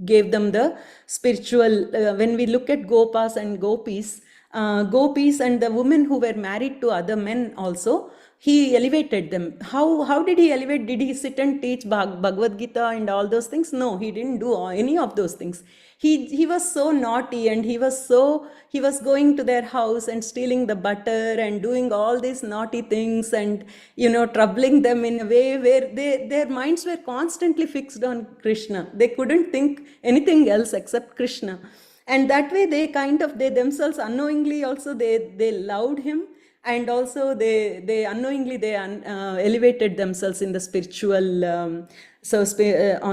gave them the spiritual. When we look at Gopas and Gopis and the women who were married to other men also, he elevated them. How did he elevate? Did he sit and teach Bhagavad Gita and all those things? No, he didn't do any of those things. He was so naughty, and he was going to their house and stealing the butter and doing all these naughty things, and troubling them in a way where their minds were constantly fixed on Krishna. They couldn't think anything else except Krishna. And that way they themselves unknowingly also they loved him, and also they unknowingly elevated themselves in the spiritual on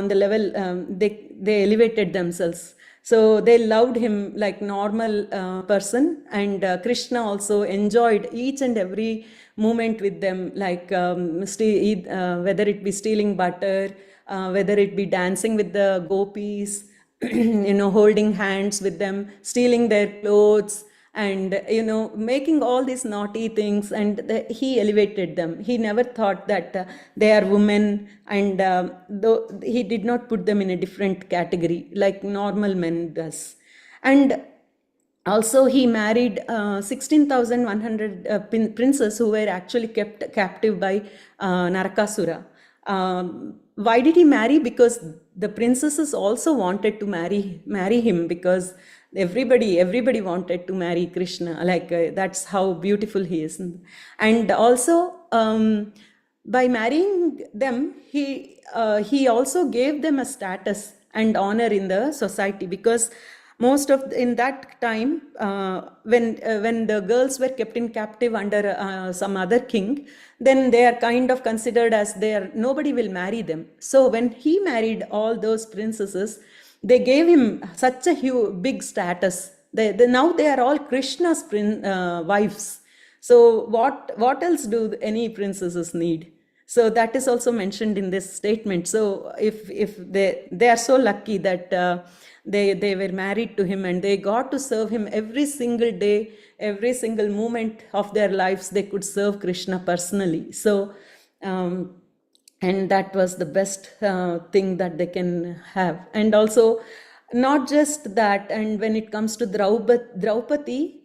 the level, they elevated themselves. So they loved him like normal person, and Krishna also enjoyed each and every moment with them, like whether it be stealing butter, whether it be dancing with the gopis, holding hands with them, stealing their clothes, and making all these naughty things, and he elevated them. He never thought that they are women, and though he did not put them in a different category like normal men does. And also he married 16,100 princes who were actually kept captive by Narakasura. Why did he marry? Because the princesses also wanted to marry him, because everybody wanted to marry Krishna. Like that's how beautiful he is. And also by marrying them, he also gave them a status and honor in the society, because most of in that time when the girls were kept in captive under some other king, then they are kind of considered as nobody will marry them. So when he married all those princesses, they gave him such a big status Now they are all Krishna's wives. So what else do any princesses need? So that is also mentioned in this statement. So if they are so lucky that they were married to him and they got to serve him every single day, every single moment of their lives, they could serve Krishna personally. So and that was the best thing that they can have. And also, not just that, and when it comes to Draupadi,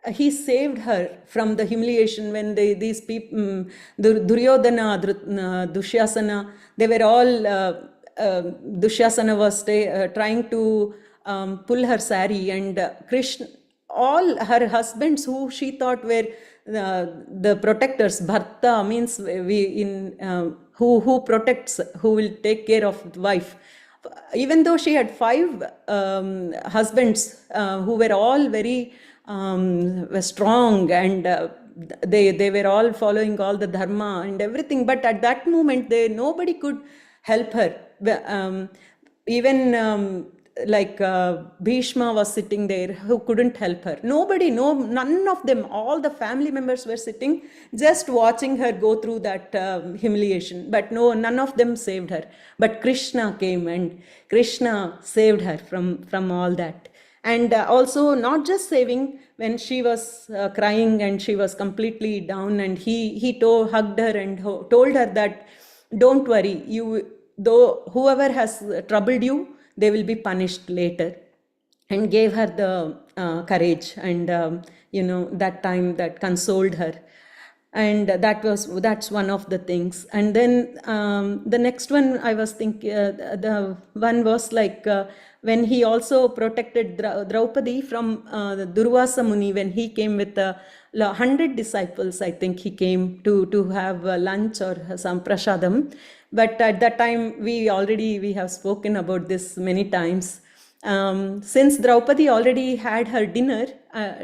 he saved her from the humiliation when these people, Duryodhana, Dushyasana, they were all, Dushyasana was trying to pull her sari, and Krishna, all her husbands who she thought were the protectors, Bharta means who protects, who will take care of the wife. Even though she had 5 husbands who were all very were strong, and they were all following all the dharma and everything, but at that moment nobody could help her. Even like Bhishma was sitting there, who couldn't help her. None of them, all the family members were sitting just watching her go through that humiliation, but none of them saved her. But Krishna came and Krishna saved her from all that. And also, not just saving, when she was crying and she was completely down, and he hugged her and told her that, don't worry, though whoever has troubled you, they will be punished later, and gave her the courage, and that time that consoled her. And that's one of the things. And then the next one I was thinking, the one was like when he also protected Draupadi from Durvasa Muni, when he came with 100 disciples. I think he came to have lunch or some prasadam. But at that time, we have spoken about this many times. Since Draupadi already had her dinner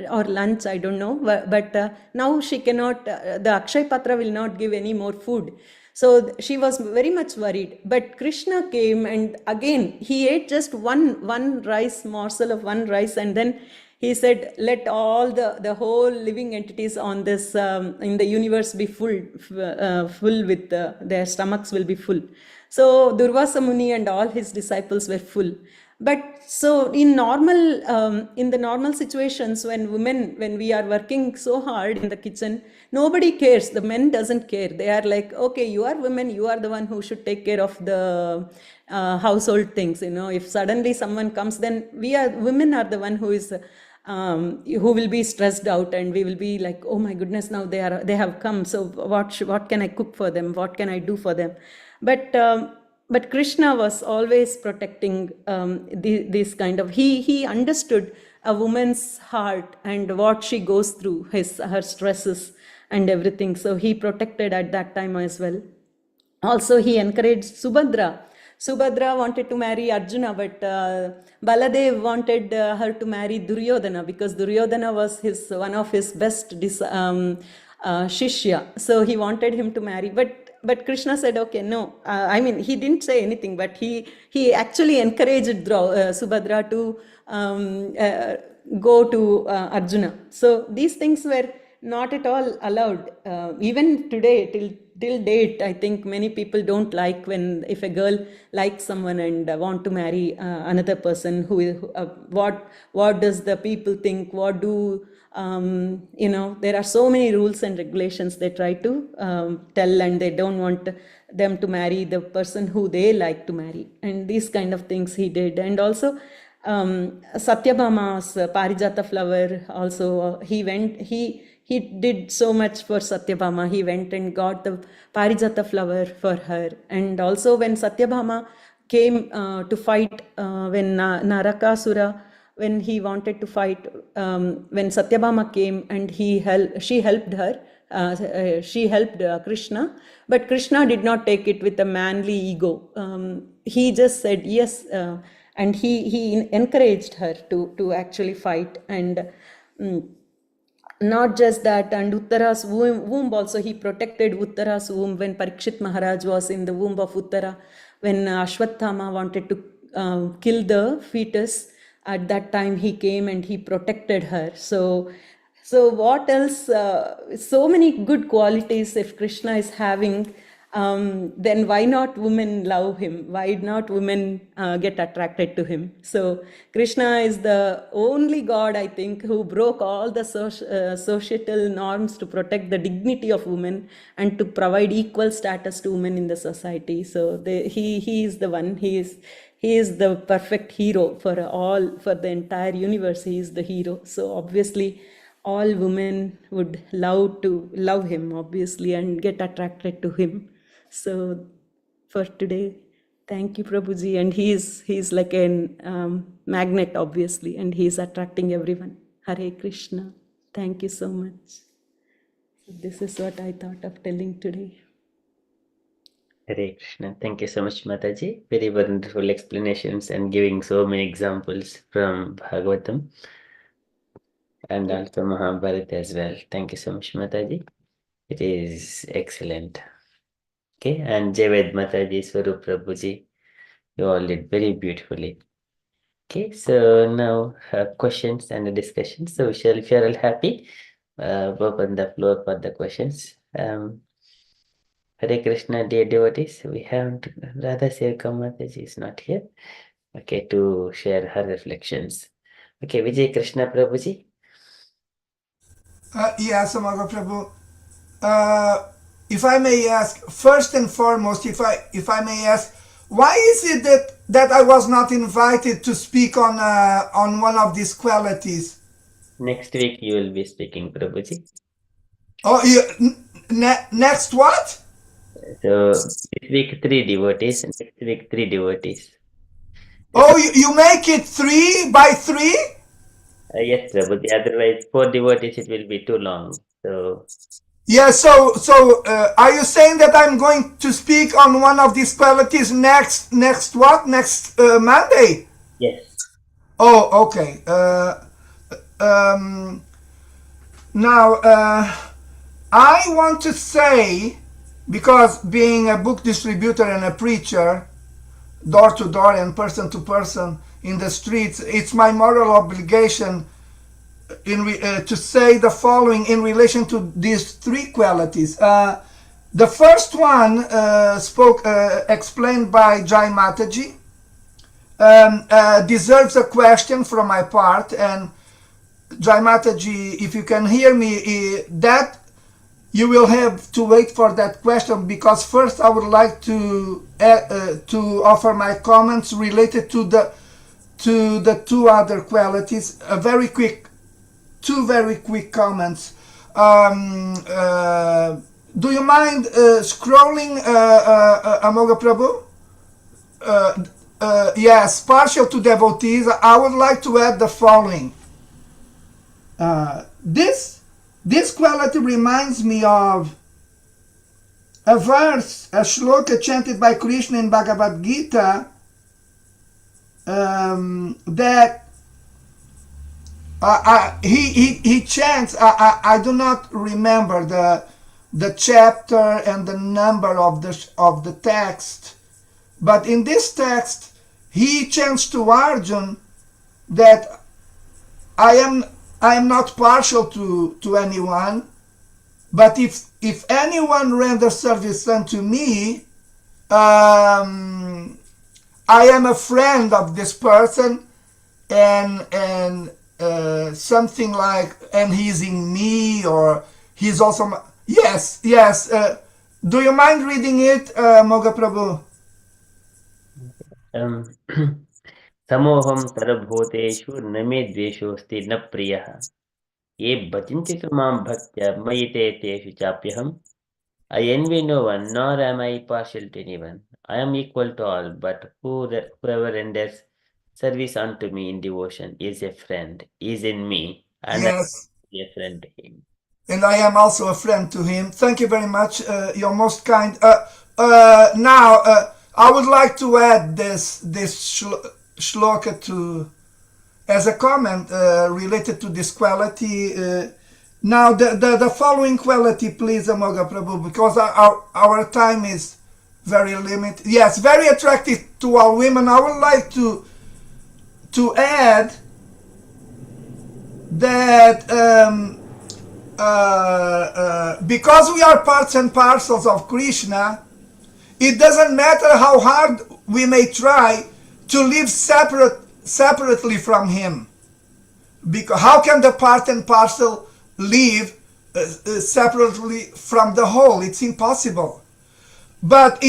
or lunch, I don't know, but now she cannot, the Akshay Patra will not give any more food. So she was very much worried. But Krishna came, and again, he ate just one morsel of one rice, and then he said, let all the whole living entities on this, in the universe be full with, their stomachs will be full. So Durvasa Muni and all his disciples were full. But so in the normal situations, when we are working so hard in the kitchen, nobody cares. The men doesn't care. They are like, okay, you are women, you are the one who should take care of the household things. If suddenly someone comes, then women are the one who is who will be stressed out, and we will be like, oh my goodness, now they have come. So what can I cook for them? What can I do for them? But Krishna was always protecting this kind of, he understood a woman's heart and what she goes through, her stresses and everything. So he protected at that time as well. Also, he encouraged Subhadra. Subhadra wanted to marry Arjuna, but Baladev wanted her to marry Duryodhana, because Duryodhana was one of his best shishya. So he wanted him to marry, but Krishna said, okay, no. I mean, he didn't say anything, but he actually encouraged Subhadra to go to Arjuna. So these things were not at all allowed. Even today, till date, I think many people don't like if a girl likes someone and want to marry another person. What does the people think? What do there are so many rules and regulations they try to tell, and they don't want them to marry the person who they like to marry, and these kind of things he did. And also Satyabhama's Parijata flower, also he did so much for Satyabhama. He went and got the Parijata flower for her. And also when Satyabhama came to fight, when Narakasura, when he wanted to fight, when Satyabhama came and she helped her, she helped Krishna, but Krishna did not take it with a manly ego. He just said yes, and he encouraged her to actually fight. And not just that, and Uttara's womb also, he protected Uttara's womb when Parikshit Maharaj was in the womb of Uttara. When Ashwatthama wanted to kill the fetus, at that time he came and he protected her. So what else? So many good qualities if Krishna is having, then why not women love him? Why not women get attracted to him? So Krishna is the only God, I think, who broke all the societal norms to protect the dignity of women and to provide equal status to women in the society. So he is the one. He is the perfect hero for the entire universe. He is the hero. So obviously all women would love him, obviously, and get attracted to him. So for today, thank you, Prabhuji. And he's like an magnet, obviously, and he's attracting everyone. Hare Krishna. Thank you so much. So this is what I thought of telling today. Hare Krishna. Thank you so much, Mataji. Very wonderful explanations and giving so many examples from Bhagavatam and also Mahabharata as well. Thank you so much, Mataji. It is excellent. Okay, and Javed Mataji, Swarup Prabhuji, you all did very beautifully. Okay, so now questions and discussions. So if you're all happy, open the floor for the questions. Hare Krishna, dear devotees, we have Radha Sevaka Mataji is not here. Okay, to share her reflections. Okay, Vijay Krishna Prabhuji. Yes, Amaga Prabhu. If I may ask, first and foremost, if I may ask, why is it that I was not invited to speak on one of these qualities? Next week you will be speaking, Prabhuji. Oh, next what? So this week 3 devotees, next week 3 devotees. Oh, you make it 3 by 3? Yes, Prabhuji. Otherwise, 4 devotees it will be too long. So Yeah. So are you saying that I'm going to speak on one of these qualities next what? Next Monday? yes. Oh, okay. Now, I want to say, because being a book distributor and a preacher, door to door and person to person in the streets, it's my moral obligation to say the following in relation to these 3 qualities. The first one explained by Jai Mataji, deserves a question from my part, and Jai Mataji, if you can hear me, that you will have to wait for that question, because first I would like to offer my comments related to the 2 other qualities. Two very quick comments. Do you mind scrolling, Amoga Prabhu? Yes, partial to devotees. I would like to add the following. This quality reminds me of a verse, a shloka chanted by Krishna in Bhagavad Gita, that he chants. I do not remember the chapter and the number of the text, but in this text he chants to Arjun that I am not partial to anyone, but if anyone renders service unto me, I am a friend of this person, and something like, and he's in me, or he's also yes. Do you mind reading it, Moga Prabhu? Samoham tarabhuteshu name dveshosti na priyaha. Ye bhajanti tu mam bhaktya mayite teshu chapyaham. I envy no one, nor am I partial to anyone. I am equal to all, but whoever renders service unto me in devotion is a friend, is in me, and Yes. I am a friend to him. And I am also a friend to him. Thank you very much. You're most kind. Now, I would like to add this shloka as a comment related to this quality. Now, the following quality, please, Amoga Prabhu, because our time is very limited. Yes, very attractive to all women. I would like to to add that because we are parts and parcels of Krishna, it doesn't matter how hard we may try to live separately from him. Because how can the part and parcel live separately from the whole? It's impossible. But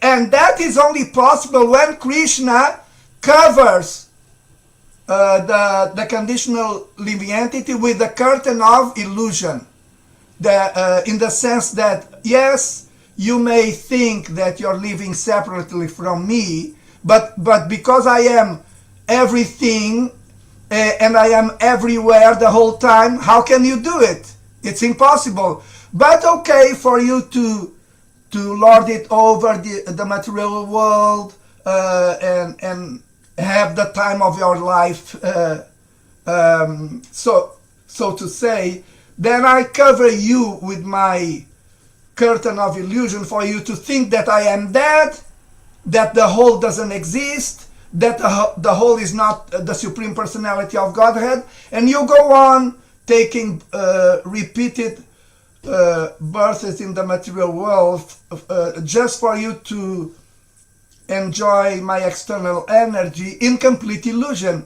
and that is only possible when Krishna covers the conditional living entity with the curtain of illusion. In the sense that, yes, you may think that you're living separately from me, but because I am everything and I am everywhere the whole time, how can you do it? It's impossible. But okay, for you to lord it over the material world and have the time of your life, so to say, then I cover you with my curtain of illusion for you to think that I am dead, that the whole doesn't exist, that the whole is not the Supreme Personality of Godhead, and you go on taking repeated births in the material world just for you to enjoy my external energy in complete illusion,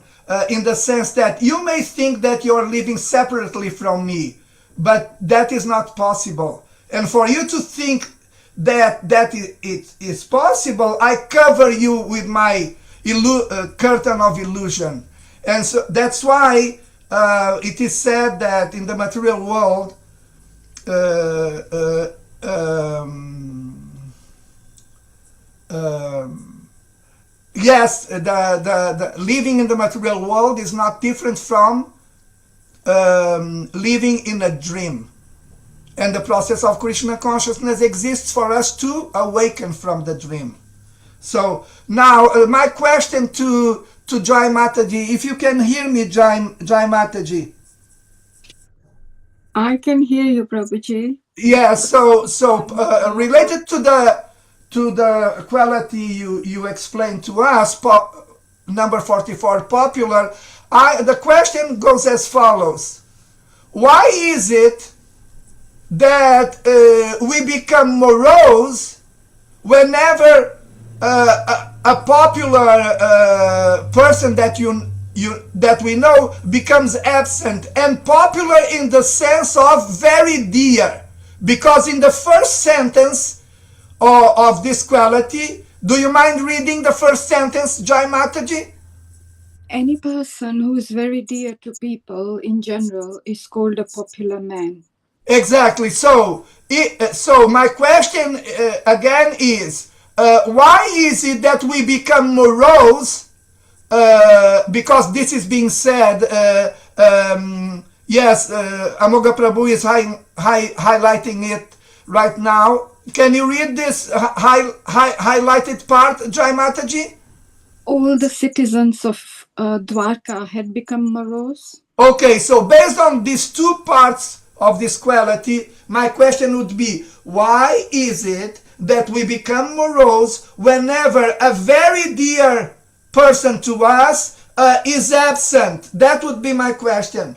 in the sense that you may think that you're living separately from me, but that is not possible. And for you to think that it is possible, I cover you with my curtain of illusion. And so that's why it is said that in the material world, yes, the living in the material world is not different from living in a dream. And the process of Krishna consciousness exists for us to awaken from the dream. So now my question to Jai Mataji, if you can hear me, Jai Mataji. I can hear you, Prabhuji. Yes. So related to the quality you explained to us, number 44, popular. The question goes as follows: why is it that we become morose whenever a popular person that that we know becomes absent, and popular in the sense of very dear? Because in the first sentence of this quality, do you mind reading the first sentence, Jai Mataji? Any person who is very dear to people in general is called a popular man. Exactly. So my question again is, why is it that we become morose? Because this is being said. Yes, Amoga Prabhu is highlighting it right now. Can you read this highlighted part, Jai Mataji? All the citizens of Dwarka had become morose. Okay, so based on these two parts of this quality, my question would be, why is it that we become morose whenever a very dear person to us is absent? That would be my question.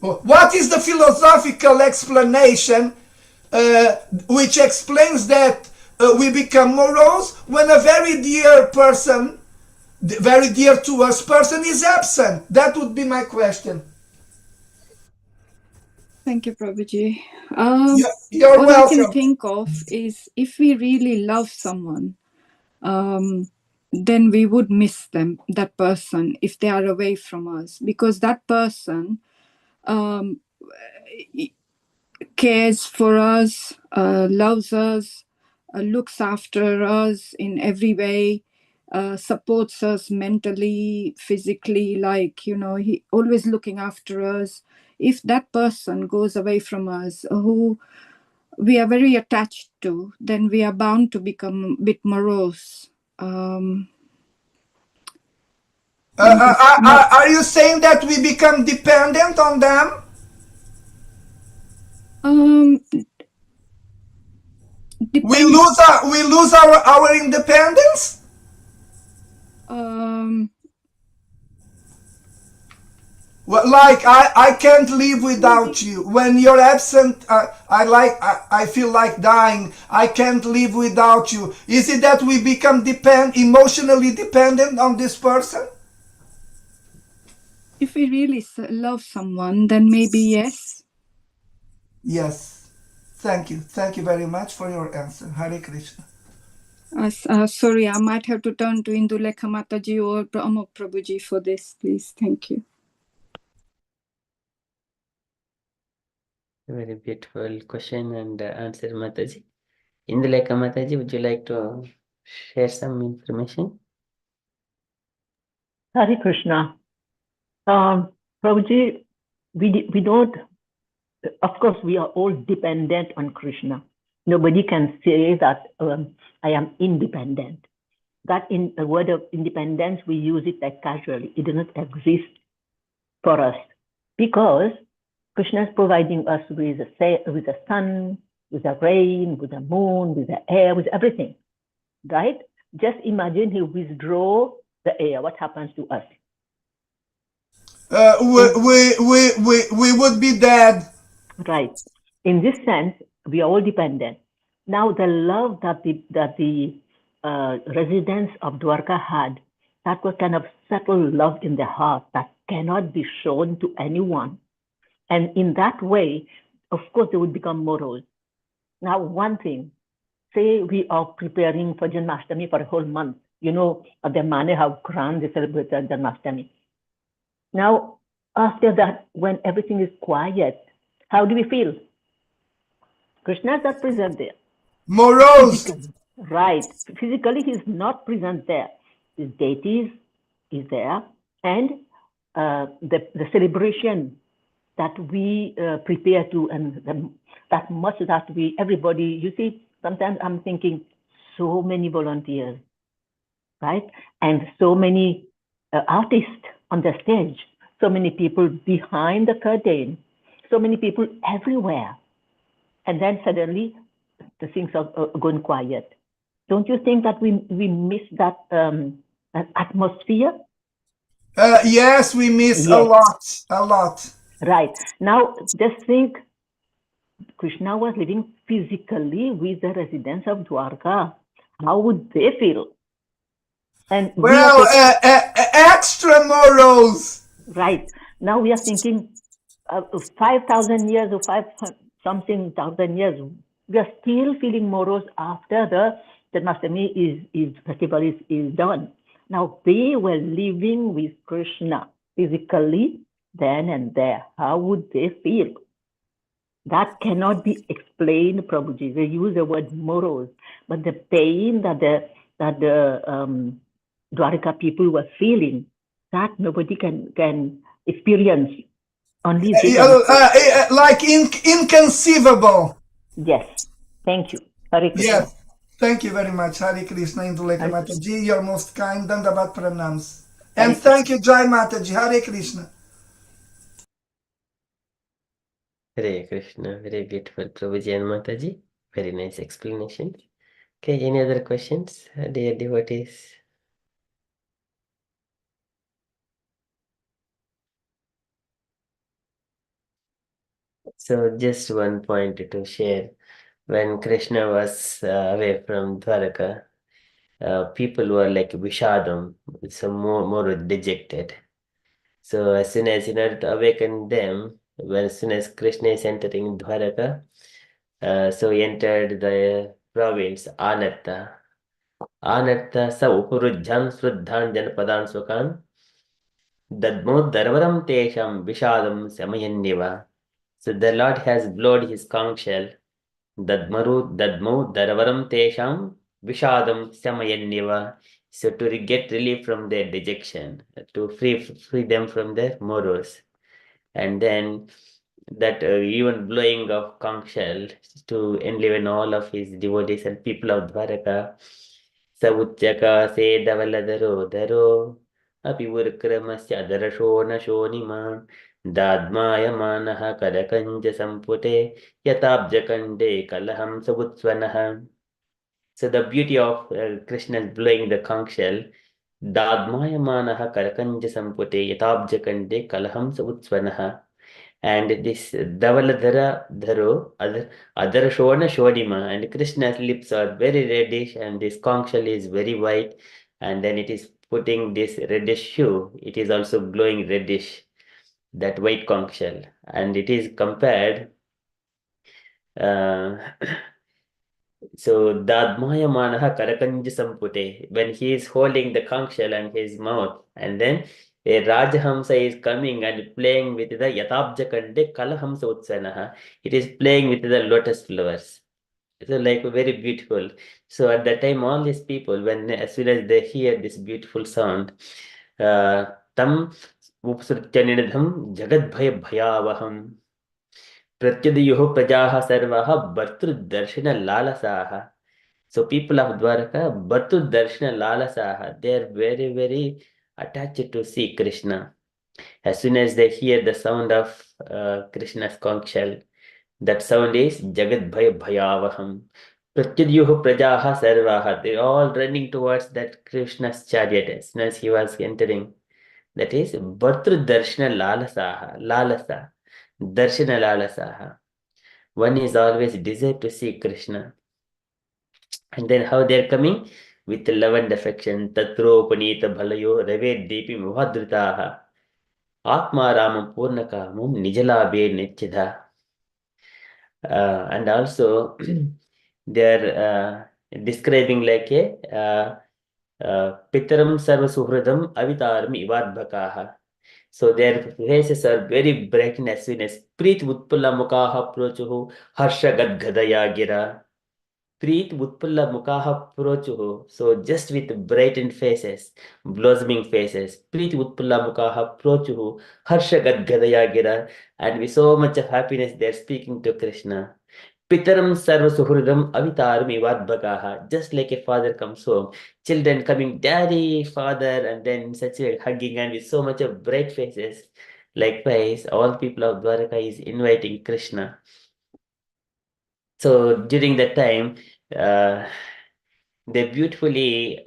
What is the philosophical explanation which explains that we become morose when a very dear person, very dear to us person, is absent? That would be my question. Thank you, Prabhuji. You're what welcome. I can think of is if we really love someone, then we would miss them, that person, if they are away from us, because that person cares for us, loves us, looks after us in every way, supports us mentally, physically, like, he always looking after us. If that person goes away from us, who we are very attached to, then we are bound to become a bit morose. Are you saying that we become dependent on them? We lose our independence? Well, like I can't live without you. When you're absent, I feel like dying. I can't live without you. Is it that we become emotionally dependent on this person? If we really love someone, then maybe yes. Yes. Thank you. Thank you very much for your answer. Hare Krishna. Sorry, I might have to turn to Indulekha Mataji or Amok Prabhuji for this, please. Thank you. Very beautiful question and answer, Mataji. Indulekha Mataji, would you like to share some information? Hare Krishna. Prabhuji, we don't, of course, we are all dependent on Krishna. Nobody can say that I am independent. That in the word of independence, we use it like casually. It does not exist for us because Krishna is providing us with the sun, with the rain, with the moon, with the air, with everything, right? Just imagine he withdraw the air. What happens to us? We would be dead. Right. In this sense, we are all dependent. Now, the love that the residents of Dwarka had, that was kind of subtle love in their heart that cannot be shown to anyone. And in that way, of course, they would become morals. Now, one thing, say we are preparing for Janmashtami for a whole month. You know, of the manner how grand they celebrate Janmashtami. Now, after that, when everything is quiet, how do we feel? Krishna is not present there. Morose. Physically, right. Physically, he's not present there. His deities is there, and the celebration that we prepare to, and that much that everybody, you see, sometimes I'm thinking, so many volunteers, right? And so many artists on the stage, so many people behind the curtain, so many people everywhere. And then suddenly the things are going quiet. Don't you think that we miss that atmosphere? Yes, we miss a lot. Right. Now, just think, Krishna was living physically with the residents of Dwarka. How would they feel? And well, extra morals. Right. Now we are thinking 5,000 years or 5-something thousand years, we are still feeling morose after the Janmashtami festival is done. Now they were living with Krishna physically then and there. How would they feel? That cannot be explained, Prabhuji. They use the word morose, but the pain that the Dwarika people were feeling, that nobody can experience. Only they can. Like inconceivable. Yes. Thank you. Hare Krishna. Yes. Thank you very much. Hare Krishna, Indulekha Mataji. You're most kind. Dandavat pranams. And thank you, Jai Mataji. Hare Krishna. Hare Krishna. Very beautiful, Prabhuji and Mataji. Very nice explanation. Okay, any other questions, dear devotees? So just one point to share. When Krishna was away from Dwaraka, people were like Vishadam, some more dejected. So as soon as in order to awaken them, as soon as Krishna is entering Dwaraka, so he entered the province Anarta. Anarta sa upurujjan sruddhan janapadan sukan dadmo darvaram tesham vishadam samayanyeva. So the Lord has blown his conch shell. Dadmo darvaram tesham vishadam samayanyeva. So to get relief from their dejection, to free them from their morals. And then that even blowing of conch shell to enliven all of his devotees and people of Dwaraka. Savuchaka se davaladaro daro apivirkramasya darasho na shonima dadmaya manaha kadakanja sampute yatabjakande kalaham savutsvanaha. So the beauty of Krishna blowing the conch shell Dadmayamanah Karakanjasampute Yatabjakande Kalahams Utsvanaha. And this Davaladhara Dharo, Adhara Shovana Shodima, and Krishna's lips are very reddish, and this conch shell is very white, and then it is putting this reddish hue, it is also glowing reddish, that white conch shell, and it is compared. Uh, so Dadmayamanaha Karakanja Sampute, when he is holding the conch shell and his mouth, and then a Rajahamsa is coming and playing with the Yatabjakande Kalahamsa Utsanaha. It is playing with the lotus flowers. So like very beautiful. So at that time, all these people, when as soon as they hear this beautiful sound, tam upsrutyanidham jagadbhaya bhayavaham pratyadyoh prajaha sarvaha bhartrudarshana lalasaha. So people of Dwaraka, bhartrudarshana lalasaha, they are very, very attached to see Krishna. As soon as they hear the sound of Krishna's conch shell, that sound is Jagat Bhaya Bhayavaham. Pratyudyuh Prajaha Sarvaha. They're all running towards that Krishna's chariot as soon as he was entering. That is Bhartru Darshana Lalasaha. Lalasa. Darshana Lalasaha. One is always desire to see Krishna. And then how they're coming? With love and affection. Tatro Panita Bhalayo Rave Deepi Muhadritaha. Atma Ramam Purnakamum Nijalabe Nitchida. And also they're describing like a Pitaram Sarva Suhradam Avitarmi Ivadbhakaha. So their faces are very bright and as soon as Preet Utpala Mukaha Prochuhu Harsha Gadgadaya Gira. Preet Utpala Mukaha Prochuhu. So just with brightened faces, blossoming faces. Preet Utpala Mukaha Prochuhu Harsha Gadgadaya Gira. And with so much of happiness they're speaking to Krishna. Pitaram Sarva Suhridam Avitaram Ivadbhagaha. Just like a father comes home, children coming, daddy, father, and then such a hugging and with so much of bright faces. Likewise, all people of Dwaraka is inviting Krishna. So during that time, they beautifully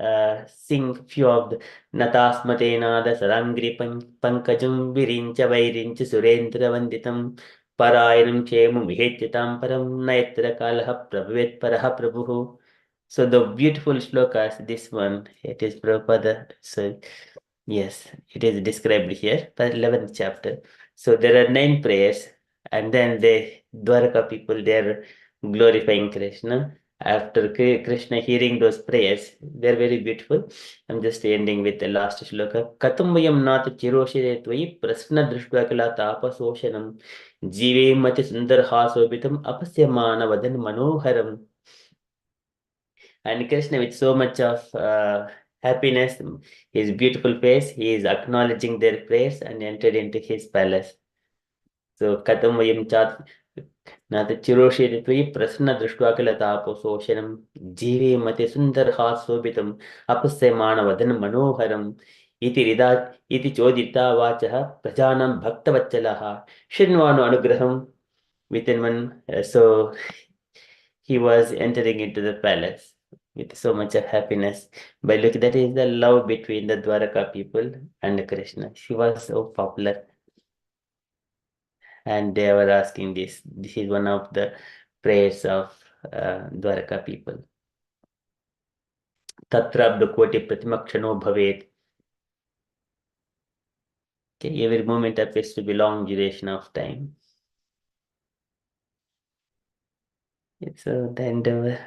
sing few of the Natasmatenada Sarangri Pankajum Virincha Vairincha Surendra Vanditam Parayanam Chemum Vihetyatam Param Naitra Kalaha Prabhavet Paraha Prabhu. So the beautiful shlokas, this one, it is Prabhupada. So yes, it is described here, the 11th chapter. So there are 9 prayers, and then the Dwaraka people, they are glorifying Krishna. After Krishna hearing those prayers, they're very beautiful. I'm just ending with the last shloka. Katambayam nata chiroshire tvai prasna drishtva kala tapasoshanam jive mati sundar hasobitam apasyamana vadan manoharam. And Krishna, with so much of happiness, his beautiful face, he is acknowledging their prayers and entered into his palace. So Katambayam chat Nata Chiroshi Twi Prasna Drishtwakala Tapososhanam Jive Mate Sundar Hasobitam Apasemana Vadan Manoharam Iti Chodita Vachaha Prajanam Bhaktavachalaha Shinvanu Anugraham within one. So he was entering into the palace with so much of happiness. By look, that is the love between the Dwaraka people and Krishna. She was so popular. And they were asking this. This is one of the prayers of Dwaraka people. Tatrabda koti pratimakshano bhavet. Okay, every moment appears to be long duration of time. It's the endeavor.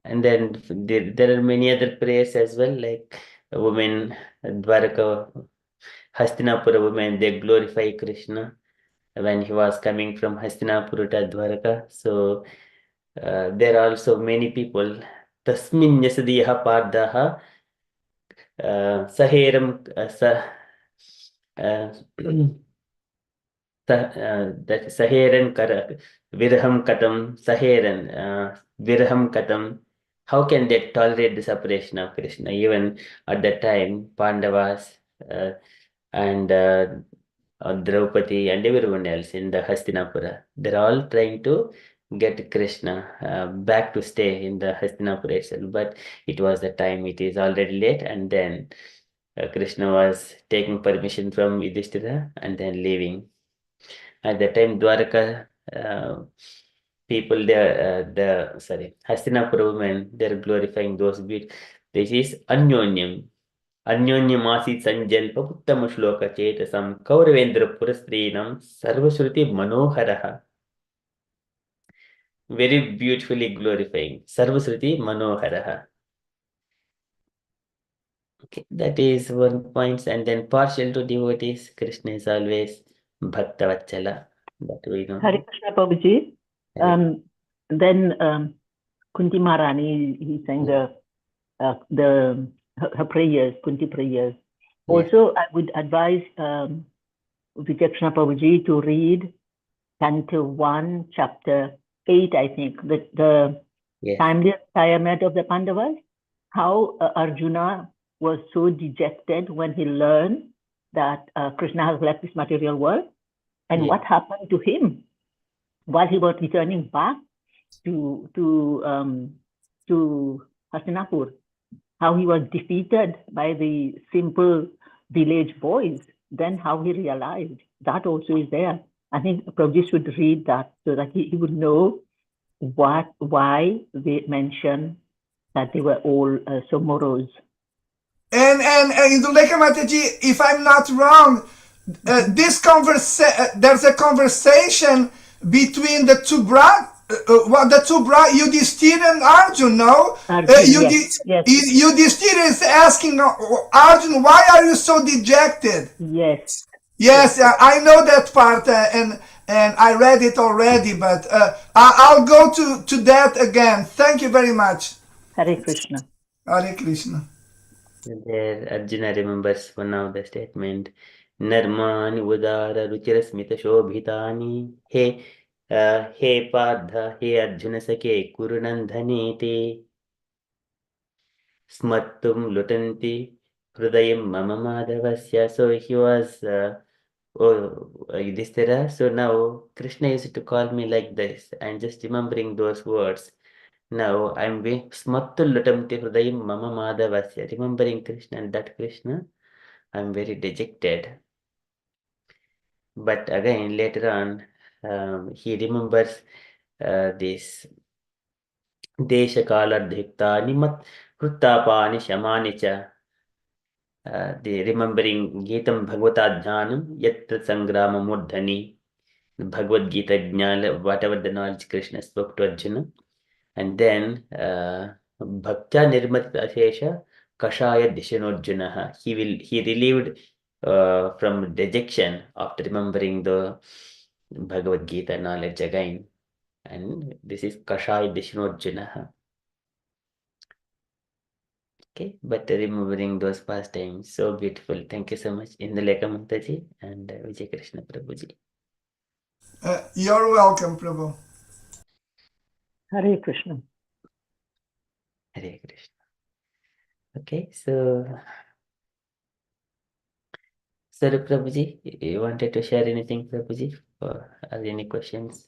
And then there are many other prayers as well, like women, Dwaraka, Hastinapura women, they glorify Krishna when he was coming from Hastinapura to Dwaraka. So there are also many people. Tasmin Yasadiyaha Pardaha Saheram that Saheran Virham Katam Saheran Virham Katam. How can they tolerate the separation of Krishna? Even at that time, Pandavas and Draupadi and everyone else in the Hastinapura, they're all trying to get Krishna back to stay in the Hastinapur itself, but it was the time, it is already late, and then Krishna was taking permission from Yudhishthira and then leaving. At the time, Dwaraka people, Hastinapur women, they're glorifying those beauty. This is Anyonyam. Anyonyamasit Sanjalpa Uttama Shloka Chetasam Kauravendra Purastrinam Sarvashruti Manoharaha. Very beautifully glorifying. Sarvasruti Manoharaha. Okay, that is one point. And then partial to devotees, Krishna is always Bhakta Vatsala. That we know. Hare Krishna Prabhuji. Then Kunti Maharani, he sang her prayers, Kunti prayers. Also, I would advise Vijay Krishna Prabhuji to read Canto 1, Chapter 8, I think, the timely retirement of the Pandavas, how Arjuna was so dejected when he learned that Krishna has left this material world, and what happened to him while he was returning back to Hastinapur, how he was defeated by the simple village boys, then how he realized. That also is there. I think Prabhuji should read that so that he would know why they mention that they were all so morose. And Indulekha Mataji, if I'm not wrong, there's a conversation between the two brothers, Yudhishthira and Arjun, no? Yudhishthira is asking Arjun, why are you so dejected? Yes. Yes, I know that part, and I read it already, but I'll go to that again. Thank you very much. Hare Krishna. Hare Krishna. There, Arjuna remembers one of the statement, Narmani Udara Ruchira Smita Shobhitani. He Partha, he Arjuna Sake Kurunandhaniti Smattum Lutanti Hrudayam Mama Madhavasya. So he was Yudhishthira. So now Krishna used to call me like this, and just remembering those words. Now I'm Smattul Lutamti Hrudayam Mama Madhavasya. Remembering Krishna and that Krishna, I'm very dejected. But again, later on, he remembers this Desha Kala Dhikta Nimat Hruttapani Shamani Cha. The remembering Geetam Bhagavata Jnanam Yatra Sangrama Murdhani. Bhagavad Gita Jnana, whatever the knowledge Krishna spoke to Arjuna. And then Bhakta Nirmat Ashesha Kashaya Dishanurjunaha. He relieved from dejection after remembering the Bhagavad Gita knowledge again. And this is Kashaya Dishanurjunaha. Okay, but remembering those past times, so beautiful. Thank you so much, Indulekha Mataji and Vijay Krishna Prabhuji. You're welcome, Prabhu. Hare Krishna. Hare Krishna. Okay, so Sir Prabhuji, you wanted to share anything, Prabhuji, or are there any questions?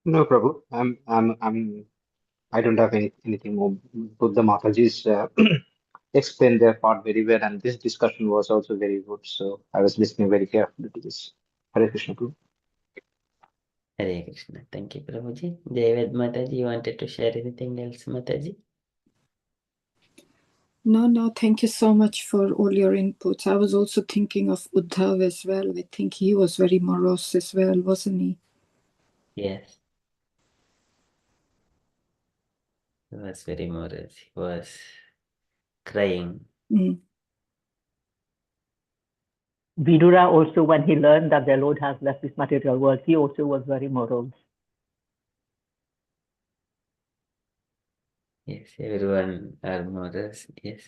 No, Prabhu. I don't have anything more. Buddha Mataji's explained their part very well, and this discussion was also very good. So I was listening very carefully to this. Hare Krishna, Prabhu. Hare Krishna. Thank you, Prabhuji. David Mataji, you wanted to share anything else, Mataji? No, thank you so much for all your inputs. I was also thinking of Uddhav as well. I think he was very morose as well, wasn't he? Yes. He was very morose. He was crying. Vidura also, when he learned that the Lord has left this material world, he also was very morose. Yes, everyone are morose. Yes.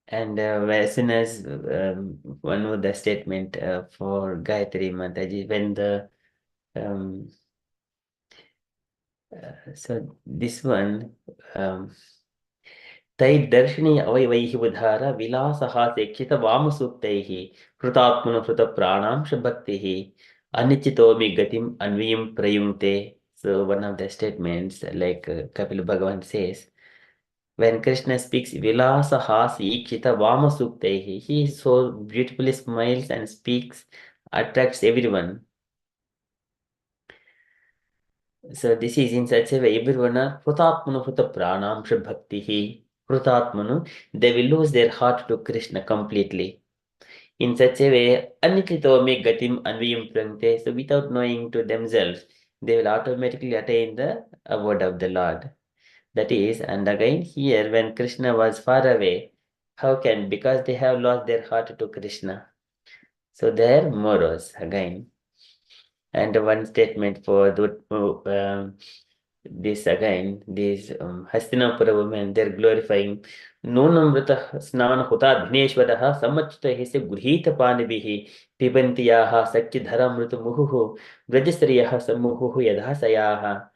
And as soon as one of the statement for Gayatri Mataji, when the so this one तैर्दर्शिनी अवयवैः उद्धार विलासहासे क्षितवामसूक्तैः कृतात्मनहृतप्राणांश भक्तिः अनिश्चितोऽमि गतिम् अन्वियं प्रयुङ्क्ते. So one of the statements, like Kapil Bhagavan says, when Krishna speaks Vilasa Hasi Chita Vama Suktehi, he so beautifully smiles and speaks, attracts everyone. So this is in such a way, everyone are Krutatmanu Kruta Pranam Bhaktihi. Krutatmanu, they will lose their heart to Krishna completely. In such a way, Anikito me gatim anviyam prante. So without knowing to themselves, they will automatically attain the word of the Lord. That is, and again here when Krishna was far away, how can, because they have lost their heart to Krishna. So they are moros again. And one statement for this again, these Hastinapura women, they're glorifying Nunamrita Snana Huta Dhineshwadaha Samachita Hise Gurhita Panibihi Pibantiyaha Sakidharamrita Muhu Vrajasriyaha Samuhu Yadhasayaha,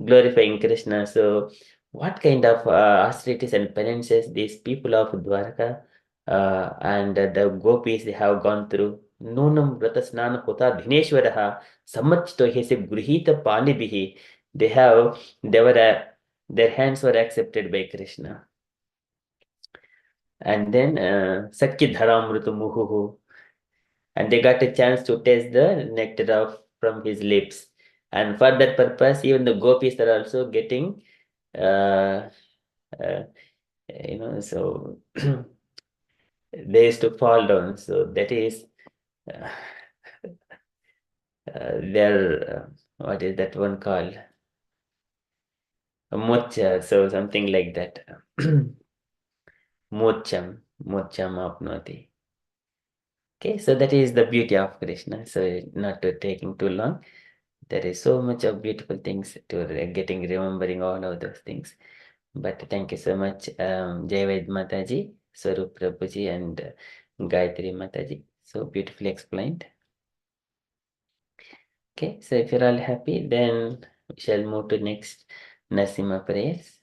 glorifying Krishna. So what kind of austerities and penances these people of Dwarka and the gopis they have gone through. Nunam Vrata Snana Huta Dhineshwadaha Samachito Hise Gurhita Panibihi. Their hands were accepted by Krishna. And then Sakya Dharamrutu Muhuhu. And they got a chance to taste the nectar from his lips. And for that purpose, even the gopis are also getting, so they used to fall down. So that is their, what is that one called? Mocha, so something like that. Mocham apnoti. Okay, so that is the beauty of Krishna. So not taking too long. There is so much of beautiful things to remembering all of those things. But thank you so much, Jayaved Mataji, Swarup Prabhuji, and Gayatri Mataji. So beautifully explained. Okay, so if you're all happy, then we shall move to next Nasima prayers.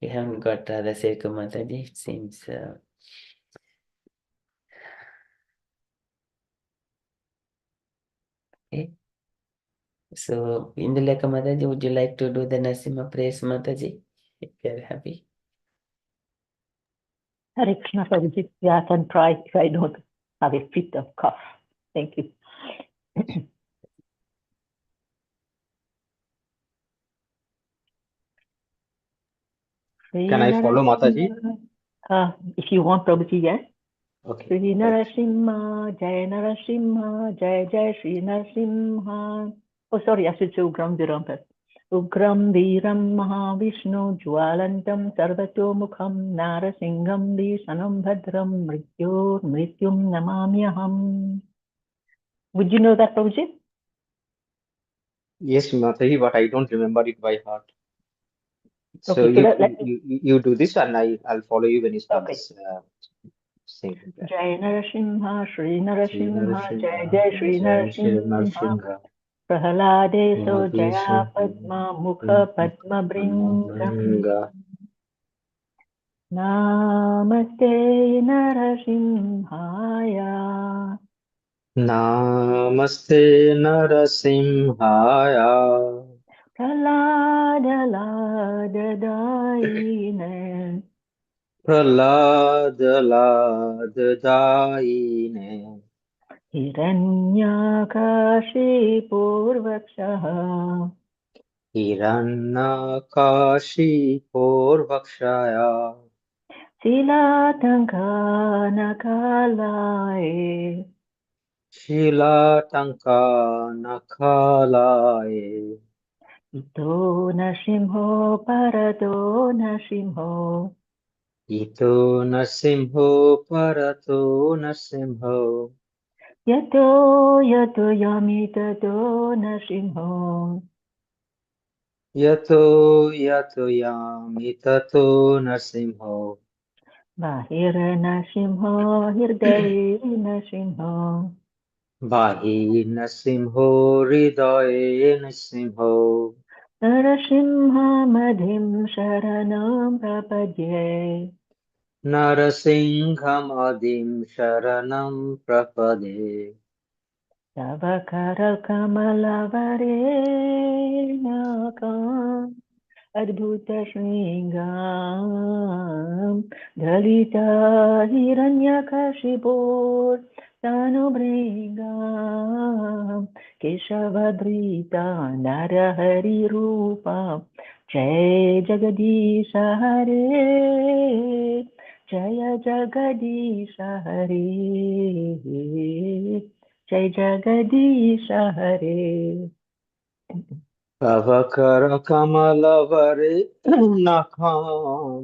We haven't got Radha Sevika Mataji, it seems. Okay. So, Induleka Mataji, would you like to do the Nasima prayers, Mataji? If you're happy. Hare Krishna Prabhuji. Yeah, I can try if I don't have a fit of cough. Thank you. Can I follow Mataji? If you want, Prabhuji, yes. Okay. Sri Narasimha, Jaya Narasimha, Jaya Jaya Sri Narasimha. Oh, sorry, I should say Ugram Viram first. Ugram Viram Mahavishnu Jwalantam Sarvato Mukham Narasingham Visanam Bhadram Mrityum Namamyaham. Would you know that, Prabhuji? Yes, Mataji, but I don't remember it by heart. So Okay, so let me. you do this, and I'll follow you when you start Okay. this singing. Jai Narasimha, Sri Shri Narasimha, Jai Jai Narasimha, Sri Jai Shri Narasimha, Narasimha, Prahaladeso Jaya Narasimha, Padma Mukha Padma Bringam. Narasimha. Namaste Narasimhaya, Namaste Narasimhaya, Praladaladaine, Praladaladaine, Hiranyakashi Purvakshaha, Hiranyakashi Purvakshaya, Silatankanakalaye, Shilatanka Nakalaye, Ito Nasimho Parado Nasimho, Ito Nasimho Parato Nasimho, Yato Yato Yamitato Nasimho, Yato Yato Yamitato Nasimho, Bahira Nasimho Hirdaye Nasimho, Bahi Nasimho Hridaye Nasimho, Narasimhammadhim sharanam prapadye. Narasinghamadhim Sharanam Prapade. Tavakarakamalavare Adbhuta Shringam Dhalita Hiranyakashipur Tanubringam Keshavadrita Narahari Rupa Jai Jagadisha Hare Jaya Jagadisha Hare Jai Jagadisha Hare. Avakara Kamalavare Nakham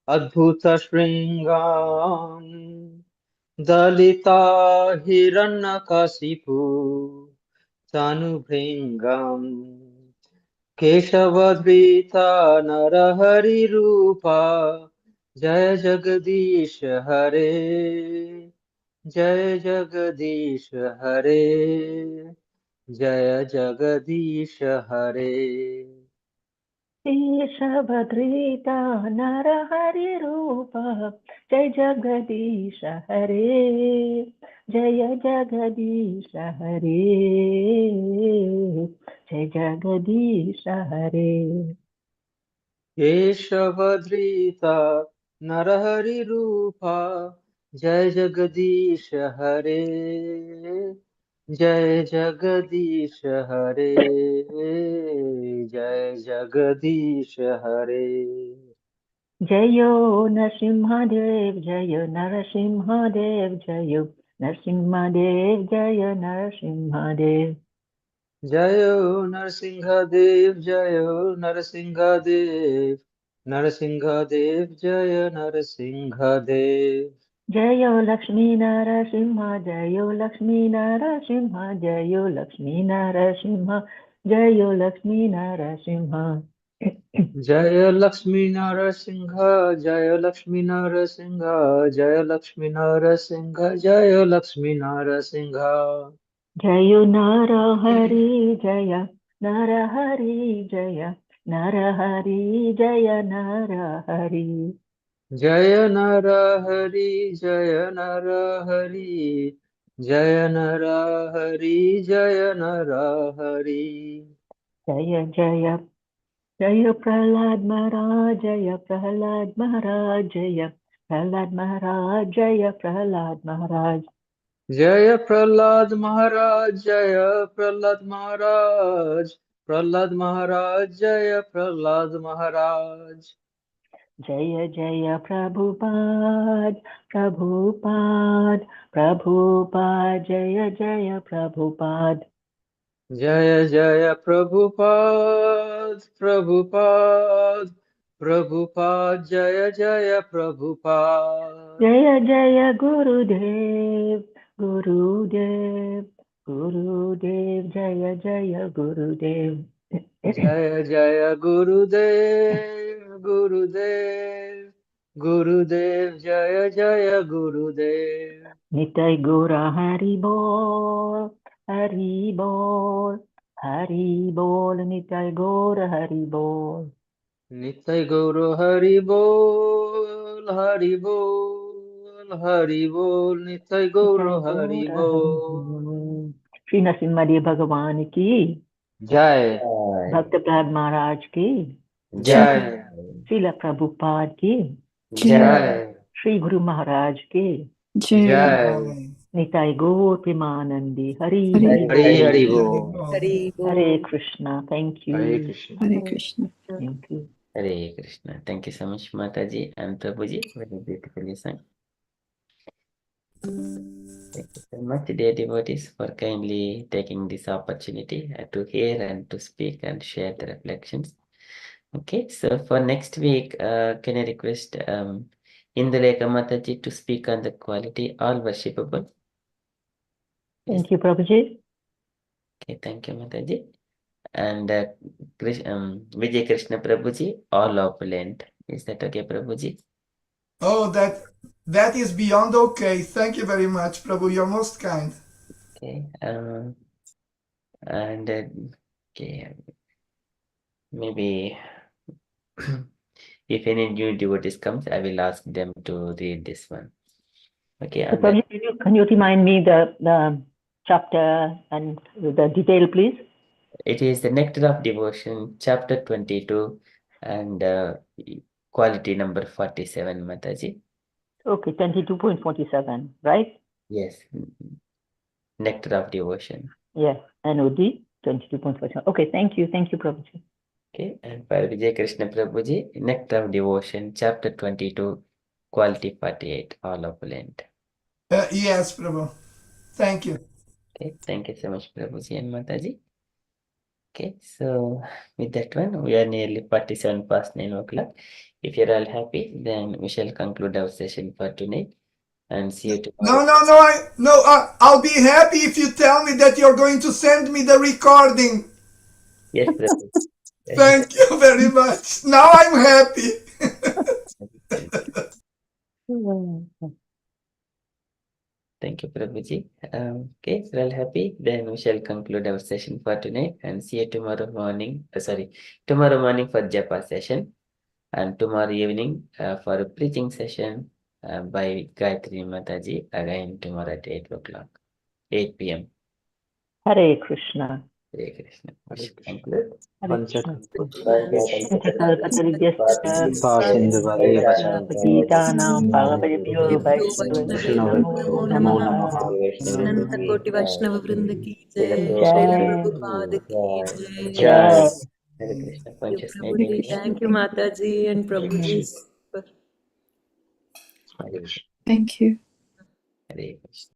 Adbhuta Shringam Dalita Hiranyakasipu Tanubhringam Keshavadvita Narahari Rupa Jaya Jagadish Hare Jaya Jagadish Hare Jaya Jagadish Hare. Keshavadrita Narahari Rupa Jai Jagadisha Hare Jaya Jagadisha Hare Jai Jagadisha Hare. Keshavadrita Narahari Rupa Jai Jagadish Hare Jai Jagadish Hare Jai Jagadish Hare. Jayo Narasimhadev Jayo Narasimhadev Jayo Narasimhadev Jayo Narasimhadev. Jayo Narsingadev Jayo Narsingadev Narsingadev Jaya Narsingadev. Jayo Lakshmi Narasimha Jayo Lakshmi Narasimha Jayo Lakshmi Narasimha Jayo Lakshmi Narasimha. Jaya Lakshmi Narasingha Jaya Lakshmi Narasingha Jaya Lakshmi Narasingha Jaya Lakshmi Narasingha. Jayo Narahari Jaya Narahari Jaya Narahari Jaya Narahari. Jaya Narahari Jaya Narahari Jaya Narahari Jaya Narahari. Jaya Jaya Jaya Prahlad Maharaj Jaya Prahlad Maharaj Jaya Prahlad Maharaj Jaya Prahlad Maharaj. Jaya Prahlad Maharaj Jaya Prahlad Maharaj Prahlad Maharaj Jaya Prahlad Maharaj. Jaya Jaya Prabhupada Prabhupada Prabhupada Jaya Jaya Prabhupada. Jaya Jaya Prabhupada Prabhupada Prabhupada Jaya Jaya Prabhupada. Jaya Jaya Gurudev Gurudev Gurudev Jaya Jaya Gurudev. Jaya Jaya Gurudev Gurudev Gurudev Jaya Jaya Gurudev. Nitai Gora Hari Bol Hari Bol Hari Bol Nitai Gora Hari Bol. Nitai Gauro Hari Bol Hari Bol Hari Bol Nitai Gauro Hari Bol. Shri Narasimha भगवान की Jai भक्त प्रहलाद महाराज की Jai Srila Prabhupada की Jai Shri Guru Maharaj की Jai. Jai. Nitai Gaur Premanandi Hari Hare Hari Hari Hari बोल। Bol. Hari Hare Bol. Krishna thank you Hare Krishna. Hare Krishna. Thank you Hare Krishna. Thank you so much, Mataji and Prabhuji. Very beautifully sung. Thank you so much, dear devotees, for kindly taking this opportunity to hear and to speak and share the reflections. Okay, so for next week, can I request Induleka Mataji to speak on the quality all worshipable? Thank you Prabhu ji Okay, thank you, Mataji. And Vijay Krishna Prabhuji, all opulent. Is that okay, Prabhuji? Oh, that is beyond okay. Thank you very much, Prabhu. You're most kind. Okay. And okay. maybe if any new devotees comes, I will ask them to read this one. Okay. So Prabhuji, can you remind me the chapter and the detail, please? It is the Nectar of Devotion, chapter 22, and quality number 47, Mataji. Okay, 22.47, right? Yes. Nectar of Devotion. Yes, NOD 22.47. Okay, thank you, Prabhuji. Okay, and for Vijay Krishna Prabhuji, Nectar of Devotion, chapter 22, quality 48, all opulent. Yes, Prabhu. Thank you. Okay, thank you so much, Prabhuji and Mataji. Okay, so with that one, we are nearly 47 past 9 o'clock. If you're all happy, then we shall conclude our session for tonight and see you tomorrow. I'll be happy if you tell me that you're going to send me the recording. Yes, Prabhu. Thank you very much. Now I'm happy. Thank you, Prabhuji. Okay, if you're all happy, then we shall conclude our session for tonight and see you tomorrow morning. Tomorrow morning for Japa session, and tomorrow evening for a preaching session by Gayatri Mataji again tomorrow at 8 o'clock, 8 p.m. Hare Krishna. Hare Krishna. We Hare should Krishna. conclude. Gitaनां पावभ्यो वैष्णवेभ्यो नमो नमः अनंत कोटि वैष्णव वृंद की जय, जय। शैल प्रभुपाद की जय। जय। Hare Krishna. Thank you, Conscious Prabhuji. meditation. Thank you, Mataji and Prabhuji. Hare Krishna. Thank you. Hare Krishna.